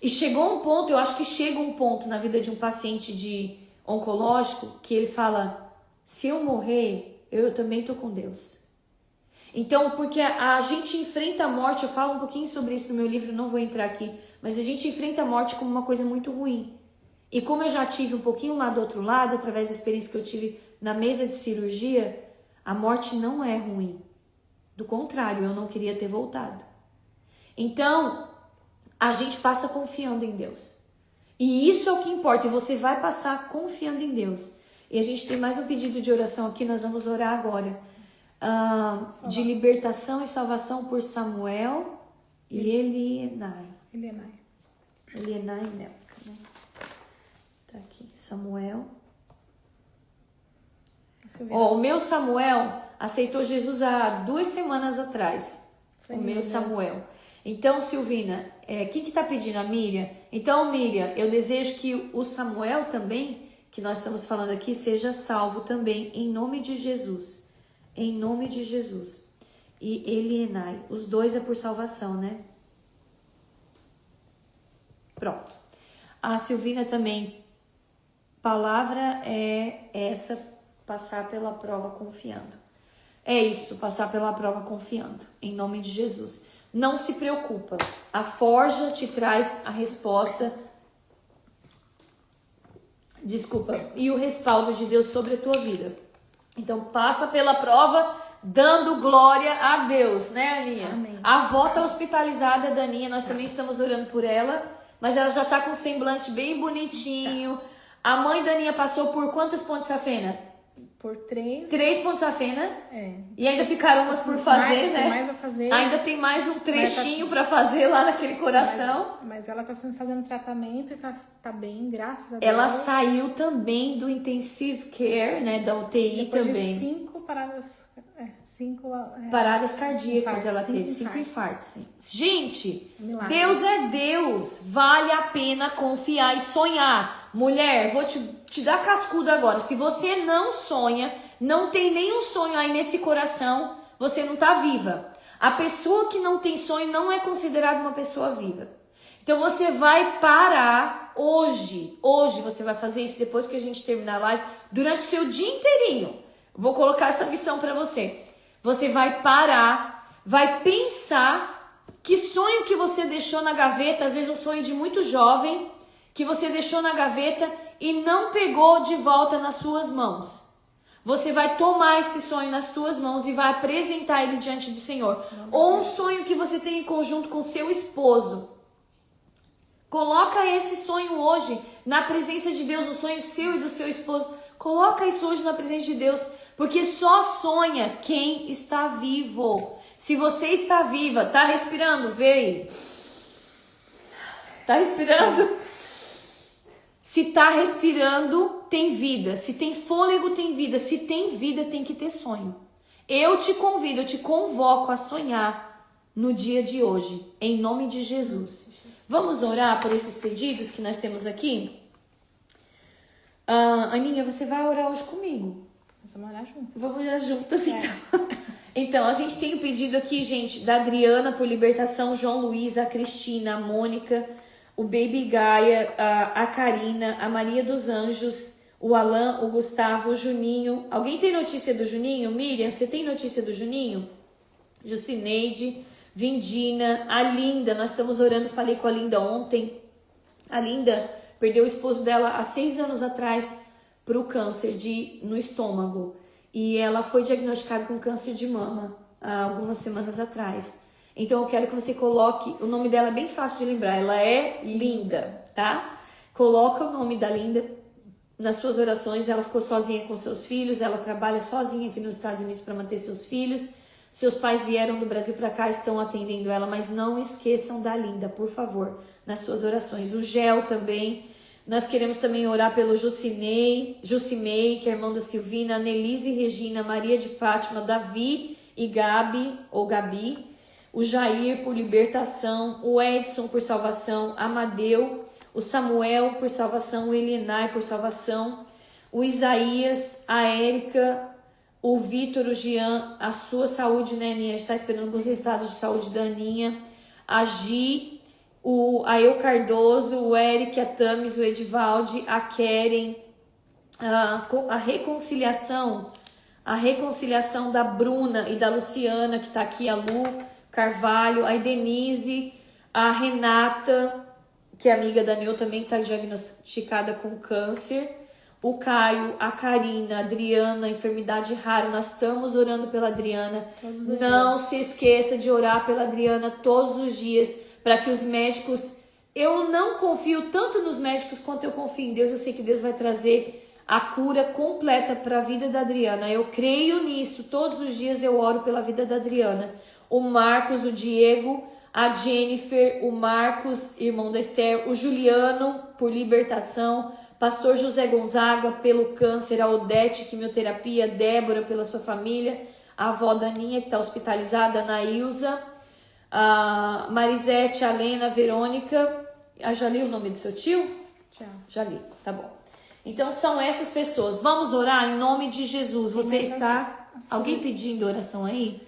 E chegou um ponto, eu acho que chega um ponto na vida de um paciente de oncológico que ele fala, se eu morrer, eu também estou com Deus. Então, porque a gente enfrenta a morte, eu falo um pouquinho sobre isso no meu livro, não vou entrar aqui, mas a gente enfrenta a morte como uma coisa muito ruim. E como eu já tive um pouquinho lá do outro lado, através da experiência que eu tive na mesa de cirurgia, a morte não é ruim. Do contrário, eu não queria ter voltado. Então, a gente passa confiando em Deus. E isso é o que importa, e você vai passar confiando em Deus. E a gente tem mais um pedido de oração aqui, nós vamos orar agora. De libertação e salvação por Samuel e Elienai. Elienai Nelka, né? Tá aqui, Samuel. O meu Samuel aceitou Jesus há 2 semanas atrás. O meu Samuel. Então, Silvina, quem que tá pedindo? A Miriam? Então, Miriam, eu desejo que o Samuel também, que nós estamos falando aqui, seja salvo também, em nome de Jesus. Em nome de Jesus. E Elienai, os dois é por salvação, né? Pronto. A Silvina também, palavra é essa, passar pela prova confiando. É isso, passar pela prova confiando, em nome de Jesus. Não se preocupa, a forja te traz a resposta, e o respaldo de Deus sobre a tua vida. Então passa pela prova dando glória a Deus, né, Aninha? Amém. A avó tá hospitalizada, Daninha, nós também estamos orando por ela, mas ela já tá com um semblante bem bonitinho. A mãe da Aninha passou por quantas pontes safena? Por 3. 3 pontos safena. É. E ainda ficaram umas por fazer, né? Tem mais pra fazer. Ainda tem mais um trechinho pra fazer lá naquele coração. Mas ela tá fazendo tratamento e tá bem, graças a Deus. Ela saiu também do intensive care, né? Da UTI Depois também. de 5 paradas. 5 paradas cardíacas infartos, ela teve, 5 5 infartos. Sim. Gente, Milagre. Deus é Deus. Vale a pena confiar e sonhar. Mulher, vou te dar cascudo agora. Se você não sonha, não tem nenhum sonho aí nesse coração, você não tá viva. A pessoa que não tem sonho não é considerada uma pessoa viva. Então você vai parar hoje. Hoje você vai fazer isso depois que a gente terminar a live, durante o seu dia inteirinho. Vou colocar essa missão pra você. Você vai parar, vai pensar que sonho que você deixou na gaveta, às vezes um sonho de muito jovem, que você deixou na gaveta e não pegou de volta nas suas mãos. Você vai tomar esse sonho nas tuas mãos e vai apresentar ele diante do Senhor. Ou um sonho que você tem em conjunto com seu esposo. Coloca esse sonho hoje na presença de Deus, o sonho seu e do seu esposo. Coloca isso hoje na presença de Deus, porque só sonha quem está vivo. Se você está viva, tá respirando, vê aí. Tá respirando? Se tá respirando, tem vida. Se tem fôlego, tem vida. Se tem vida, tem que ter sonho. Eu te convido, eu te convoco a sonhar no dia de hoje, em nome de Jesus. Vamos orar por esses pedidos que nós temos aqui? Aninha, você vai orar hoje comigo? Vamos orar juntas. Vamos orar juntas, então. Então, a gente tem o pedido aqui, gente, da Adriana por libertação, João Luiz, a Cristina, a Mônica, o Baby Gaia, a Karina, a Maria dos Anjos, o Alan, o Gustavo, o Juninho. Alguém tem notícia do Juninho? Miriam, você tem notícia do Juninho? Jucineide, Vindina, a Linda, nós estamos orando, falei com a Linda ontem. A Linda perdeu o esposo dela há 6 anos atrás para o câncer no estômago. E ela foi diagnosticada com câncer de mama há algumas semanas atrás. Então eu quero que você coloque, o nome dela é bem fácil de lembrar, ela é Linda, tá? Coloca o nome da Linda nas suas orações. Ela ficou sozinha com seus filhos, ela trabalha sozinha aqui nos Estados Unidos para manter seus filhos. Seus pais vieram do Brasil para cá, estão atendendo ela, mas não esqueçam da Linda, por favor, nas suas orações. O Gel também, nós queremos também orar pelo Jucimei, que é irmão da Silvina, Nelise e Regina, Maria de Fátima, Davi e Gabi, ou Gabi, o Jair por libertação, o Edson por salvação, Amadeu, o Samuel por salvação, o Elenai por salvação, o Isaías, a Érica, o Vitor, o Jean, a sua saúde, né, Aninha? A gente está esperando alguns resultados de saúde da Aninha, a Gi, a Eu Cardoso, o Eric, a Tamis, o Edivaldi, a Keren, a reconciliação da Bruna e da Luciana, que está aqui, a Lu Carvalho, a Denise, a Renata, que é amiga da Neu, também está diagnosticada com câncer, o Caio, a Karina, a Adriana, enfermidade rara. Nós estamos orando pela Adriana. Não se esqueça de orar pela Adriana todos os dias, para que os médicos... Eu não confio tanto nos médicos quanto eu confio em Deus. Eu sei que Deus vai trazer a cura completa para a vida da Adriana. Eu creio nisso. Todos os dias eu oro pela vida da Adriana. O Marcos, o Diego, a Jennifer, o Marcos, irmão da Esther, o Juliano, por libertação, Pastor José Gonzaga, pelo câncer, a Odete, quimioterapia, Débora, pela sua família, a avó Daninha, que está hospitalizada, a Nailza, a Marisete, a Lena, a Verônica. Já li o nome do seu tio? Já li, tá bom. Então são essas pessoas. Vamos orar em nome de Jesus. Você está... Alguém pedindo oração aí?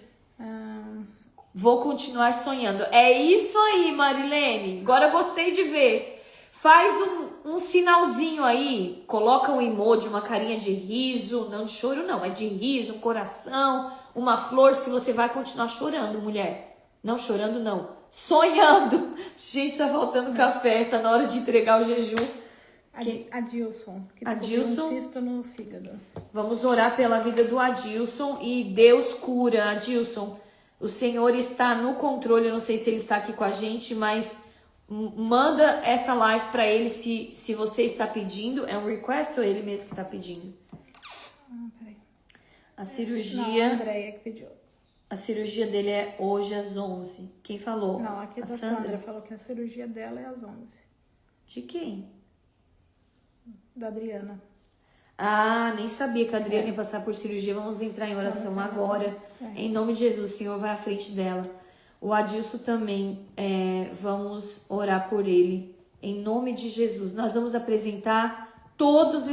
Vou continuar sonhando. É isso aí, Marilene. Agora eu gostei de ver. Faz um sinalzinho aí, coloca um emoji, uma carinha de riso, não de choro não, é de riso, um coração, uma flor, se você vai continuar chorando, mulher. Não chorando não, sonhando. Gente, tá faltando café, tá na hora de entregar o jejum. Adilson, que Adilson, um cisto no fígado. Vamos orar pela vida do Adilson e Deus cura. Adilson, o Senhor está no controle, eu não sei se ele está aqui com a gente, mas manda essa live para ele se você está pedindo. É um request ou é ele mesmo que está pedindo? Peraí. A cirurgia... Não, a Andréia que pediu. A cirurgia dele é hoje às 11. Quem falou? Não, aqui é a da Sandra falou que a cirurgia dela é às 11. De quem? Da Adriana. Ah, nem sabia que a Adriana ia passar por cirurgia. Vamos entrar em oração agora. Em nome de Jesus, o Senhor vai à frente dela. O Adilson também, vamos orar por ele. Em nome de Jesus. Nós vamos apresentar todos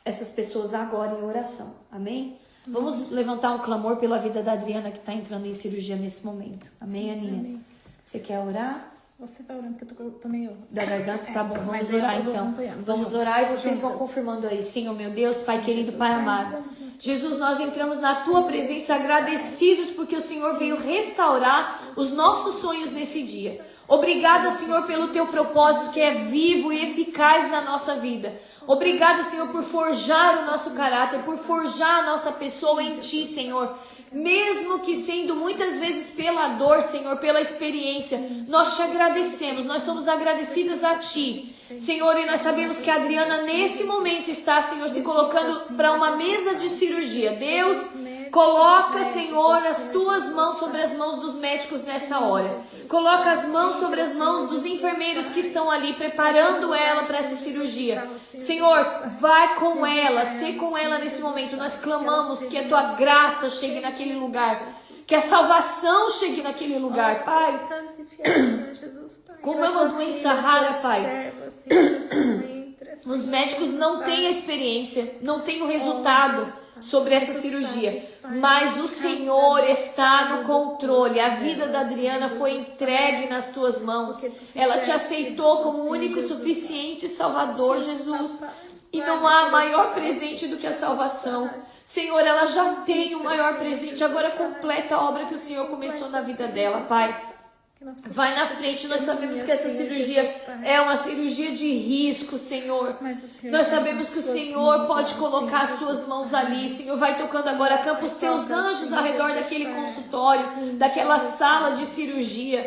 essas pessoas agora em oração. Amém? Vamos levantar um clamor pela vida da Adriana que está entrando em cirurgia nesse momento. Amém, Aninha? Amém. você quer orar? Você vai orando, porque eu tô meio... Da garganta? Tá bom, vamos orar então. Vamos juntos, orar e vocês juntas. vão confirmando aí. Senhor, meu Deus, Pai querido, Jesus, Pai Pai, amado. entramos nas Jesus, nós entramos na Tua presença agradecidos porque o Senhor veio restaurar os nossos sonhos nesse dia. Obrigada, Senhor, pelo Teu propósito que é vivo e eficaz na nossa vida. Obrigada, Senhor, por forjar o nosso caráter, por forjar a nossa pessoa em Ti, Senhor. Mesmo que sendo muitas vezes pela dor, Senhor, pela experiência, nós te agradecemos, nós somos agradecidas a Ti, Senhor, e nós sabemos que a Adriana nesse momento está, Senhor, se colocando para uma mesa de cirurgia. Deus, coloca, Senhor, as Tuas mãos sobre as mãos dos médicos nessa hora. Coloca as mãos sobre as mãos dos enfermeiros que estão ali preparando ela para essa cirurgia. Senhor, vai com ela, sê com ela nesse momento. Nós clamamos que a Tua graça chegue naquele lugar, que a salvação chegue naquele lugar, Pai. Como é uma doença rara, Pai. Os médicos não têm a experiência, não têm o resultado sobre essa cirurgia, mas o Senhor está no controle. A vida da Adriana foi entregue nas Tuas mãos. Ela Te aceitou como único, suficiente Salvador, Jesus. E não há maior presente do que a salvação. Senhor, ela já tem o maior presente. Agora completa a obra que o Senhor começou na vida dela, Pai. Vai na frente, nós sabemos que essa cirurgia é uma cirurgia de risco, Senhor. Nós sabemos que o Senhor pode colocar as Tuas mãos ali. Senhor, vai tocando agora, campa os Teus anjos ao redor daquele consultório, daquela sala de cirurgia.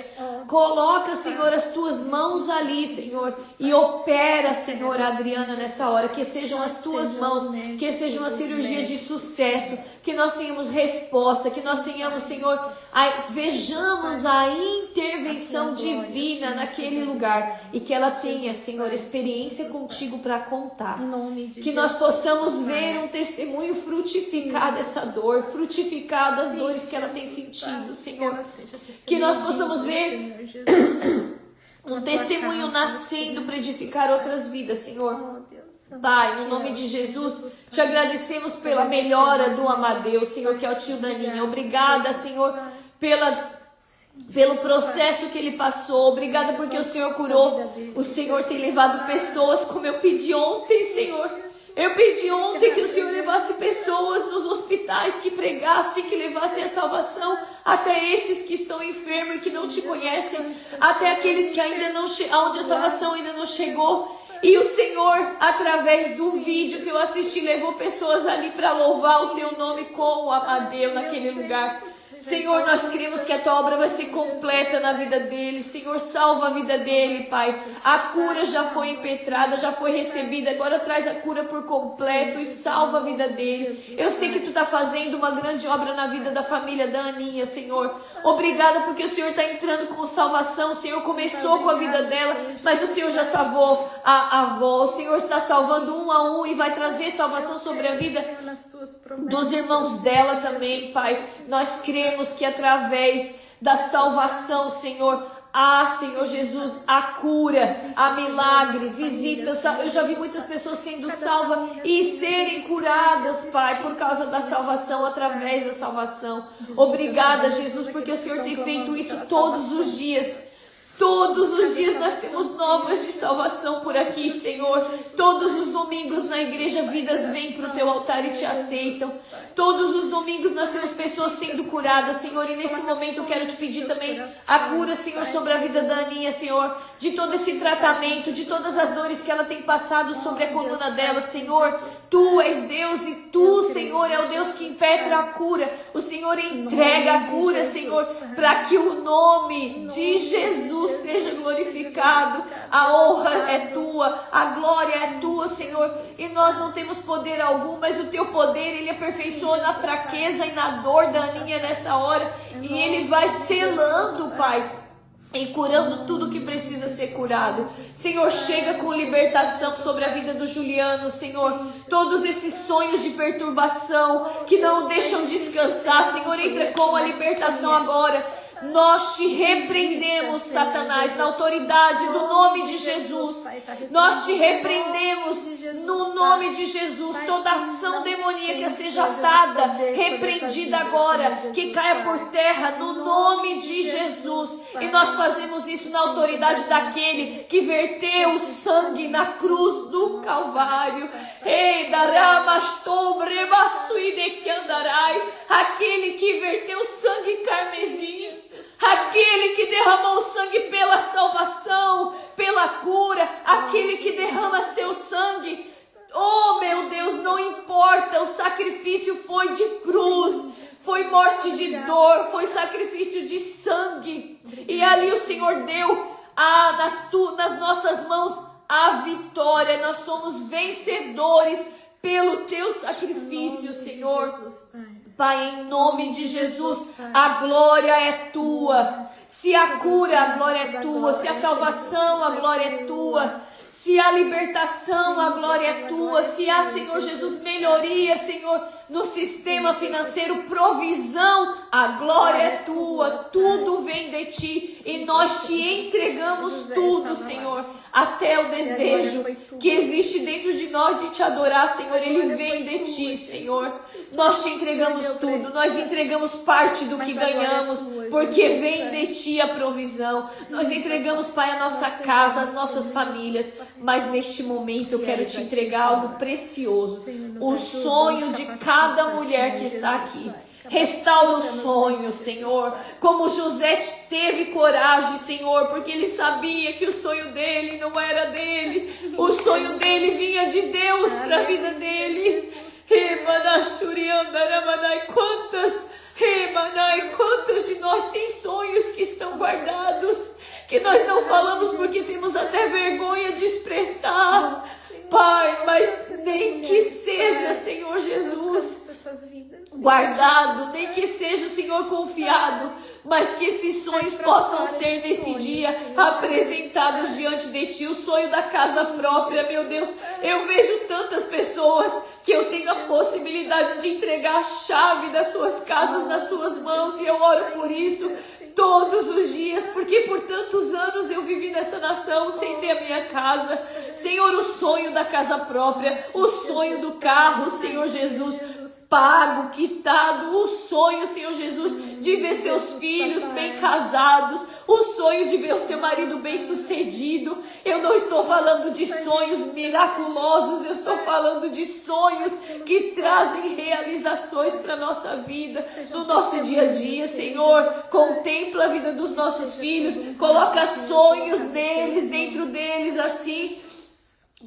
Coloca, Senhor, as Tuas mãos ali, Senhor, e opera, Senhor, a Adriana nessa hora. Que sejam as Tuas mãos, que seja uma cirurgia de sucesso, que nós tenhamos resposta, que nós tenhamos, Senhor, vejamos a intervenção divina naquele lugar e que ela tenha, Senhor, experiência contigo para contar. Que nós possamos ver um testemunho frutificar dessa dor, frutificar das dores que ela tem sentido, Senhor. Que nós possamos ver um testemunho nascendo para edificar outras vidas, Senhor. Pai, no nome de Jesus, Te agradecemos pela melhora do Amadeu, Senhor, que é o tio Daninha. Obrigada, Senhor, pelo processo que ele passou. Obrigada porque o Senhor curou. O Senhor tem levado pessoas, como eu pedi ontem, Senhor. Eu pedi ontem que o Senhor levasse pessoas nos hospitais, que pregassem, que levassem a salvação até esses que estão enfermos e que não Te conhecem, até aqueles que ainda não onde a salvação ainda não chegou. E o Senhor, através do vídeo que eu assisti, levou pessoas ali para louvar o Teu nome com o Amadeu naquele lugar. Senhor, nós cremos que a Tua obra vai ser completa na vida dele. Senhor, salva a vida dele, Pai. A cura já foi impetrada, já foi recebida. Agora traz a cura por completo e salva a vida dele. Eu sei que Tu está fazendo uma grande obra na vida da família da Aninha, Senhor. Obrigada porque o Senhor está entrando com salvação. O Senhor começou com a vida dela, mas o Senhor já salvou a avó. O Senhor está salvando um a um e vai trazer salvação sobre a vida dos irmãos dela também, Pai. Nós cremos que através da salvação, Senhor, Senhor Jesus, a cura, a milagres, visitas. Eu já vi muitas pessoas sendo salvas e serem curadas, Pai, por causa da salvação, através da salvação. Obrigada, Jesus, porque o Senhor tem feito isso todos os dias. Todos os dias nós temos novas de salvação por aqui, Senhor. Todos os domingos na igreja vidas vêm para o teu altar e te aceitam. Todos os domingos nós temos pessoas sendo curadas, Senhor. E nesse momento eu quero te pedir também a cura, Senhor, sobre a vida da Aninha, Senhor. De todo esse tratamento, de todas as dores que ela tem passado sobre a coluna dela, Senhor. Tu és Deus e tu, Senhor, é o Deus que impetra a cura. O Senhor entrega a cura, Senhor, para que o nome de Jesus seja glorificado. A honra é tua, a glória é tua, Senhor. E nós não temos poder algum, mas o teu poder, ele aperfeiçoa na fraqueza e na dor da Aninha nessa hora. E ele vai selando, Pai, e curando tudo que precisa ser curado. Senhor, chega com libertação sobre a vida do Juliano, Senhor. Todos esses sonhos de perturbação que não deixam descansar, Senhor, entra com a libertação agora. Nós te repreendemos, Satanás, na autoridade do nome de Jesus. Nós te repreendemos no nome de Jesus. Toda ação demoníaca seja atada, repreendida agora, que caia por terra no nome de Jesus. E nós fazemos isso na autoridade daquele que verteu o sangue na cruz do Calvário. Ei, aquele que verteu sangue carmesim. Aquele que derramou o sangue pela salvação, pela cura, aquele que derrama seu sangue. Oh, meu Deus, não importa, o sacrifício foi de cruz, foi morte de dor, foi sacrifício de sangue. E ali o Senhor deu nas nossas mãos a vitória. Nós somos vencedores pelo teu sacrifício, Senhor. Pai, em nome de Jesus, a glória é tua. Se a cura, a glória é tua. Se a salvação, a glória é tua. Se há libertação, a glória é tua. Se há, Senhor Jesus, melhoria, Senhor, no sistema financeiro, provisão, a glória é tua. Tudo vem de ti e nós te entregamos tudo, Senhor. Até o desejo que existe dentro de nós de te adorar, Senhor, ele vem de ti, Senhor. Nós te entregamos tudo, nós entregamos parte do que ganhamos, porque vem de ti a provisão. Nós entregamos, Pai, a nossa casa, as nossas famílias, mas neste momento eu quero te entregar algo precioso, o sonho de cada mulher que está aqui. Restaura o sonho, Senhor, como José teve coragem, Senhor, porque ele sabia que o sonho dele não era dele, o sonho dele vinha de Deus para a vida dele. Quantos de nós tem sonhos que estão guardados, que nós não falamos porque temos até vergonha de expressar, Pai, mas nem que seja, Senhor Jesus, guardado, nem que seja, Senhor, confiado, mas que esses sonhos possam ser nesse dia apresentados diante de ti. O sonho da casa própria, meu Deus, eu vejo tantas pessoas que eu tenho a possibilidade de entregar a chave das suas casas nas suas mãos, e eu oro por isso todos os dias, porque por tantos anos eu vivi nessa nação sem ter a minha casa. Senhor, o sonho da casa própria, o sonho do carro, Senhor Jesus, pago, quitado, o sonho, Senhor Jesus, de ver seus filhos bem casados, o sonho de ver o seu marido bem sucedido. Eu não estou falando de sonhos miraculosos, eu estou falando de sonhos que trazem realizações para a nossa vida, no nosso dia a dia. Senhor, contempla a vida dos nossos filhos, coloca sonhos deles dentro deles, assim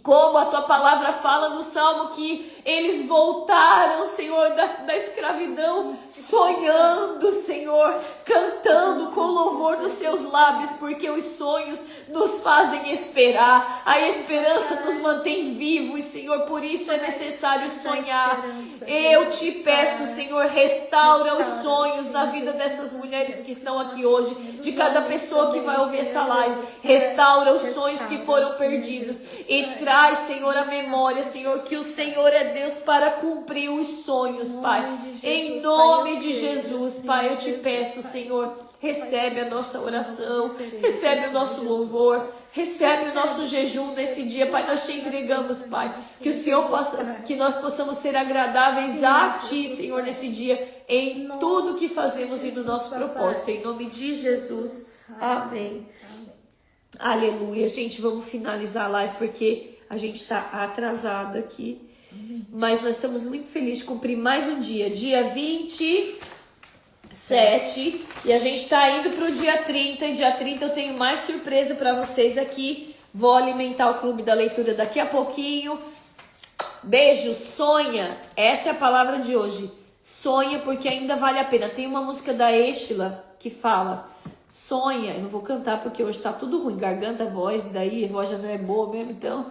como a tua palavra fala no Salmo, que eles voltaram, Senhor, da escravidão, sonhando, Senhor, cantando com louvor nos seus lábios, porque os sonhos nos fazem esperar, a esperança nos mantém vivos, Senhor, por isso é necessário sonhar. Eu te peço, Senhor, restaura os sonhos na vida dessas mulheres que estão aqui hoje, de cada pessoa que vai ouvir essa live. Restaura os sonhos que foram perdidos e traz, Senhor, a memória, Senhor, que o Senhor é Deus para cumprir os sonhos, Pai. Em nome de Jesus, Pai, eu te peço, Senhor, recebe a nossa oração, recebe o nosso louvor, recebe o nosso jejum nesse dia, Pai. Nós te entregamos, Pai, que o Senhor possa, que nós possamos ser agradáveis a Ti, Senhor, nesse dia, em tudo que fazemos e no nosso propósito. Em nome de Jesus. Amém. Aleluia. Gente, vamos finalizar a live porque a gente tá atrasada aqui. Mas nós estamos muito felizes de cumprir mais um dia. Dia 27. E a gente tá indo pro dia 30. E dia 30 eu tenho mais surpresa para vocês aqui. Vou alimentar o Clube da Leitura daqui a pouquinho. Beijo, sonha. Essa é a palavra de hoje. Sonha porque ainda vale a pena. Tem uma música da Estila que fala: sonha. Eu não vou cantar porque hoje tá tudo ruim. Garganta, voz, e daí a voz já não é boa mesmo, então.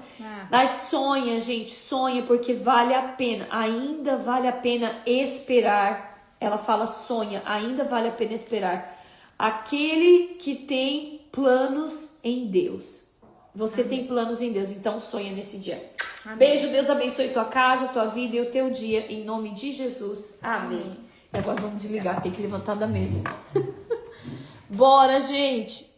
Mas sonha, gente, sonha porque vale a pena. Ainda vale a pena esperar. Ela fala sonha, ainda vale a pena esperar. Aquele que tem planos em Deus. Você tem planos em Deus, então sonha nesse dia. Amém. Beijo, Deus abençoe tua casa, tua vida e o teu dia, em nome de Jesus. Amém. Agora vamos desligar, tem que levantar da mesa. Bora, gente!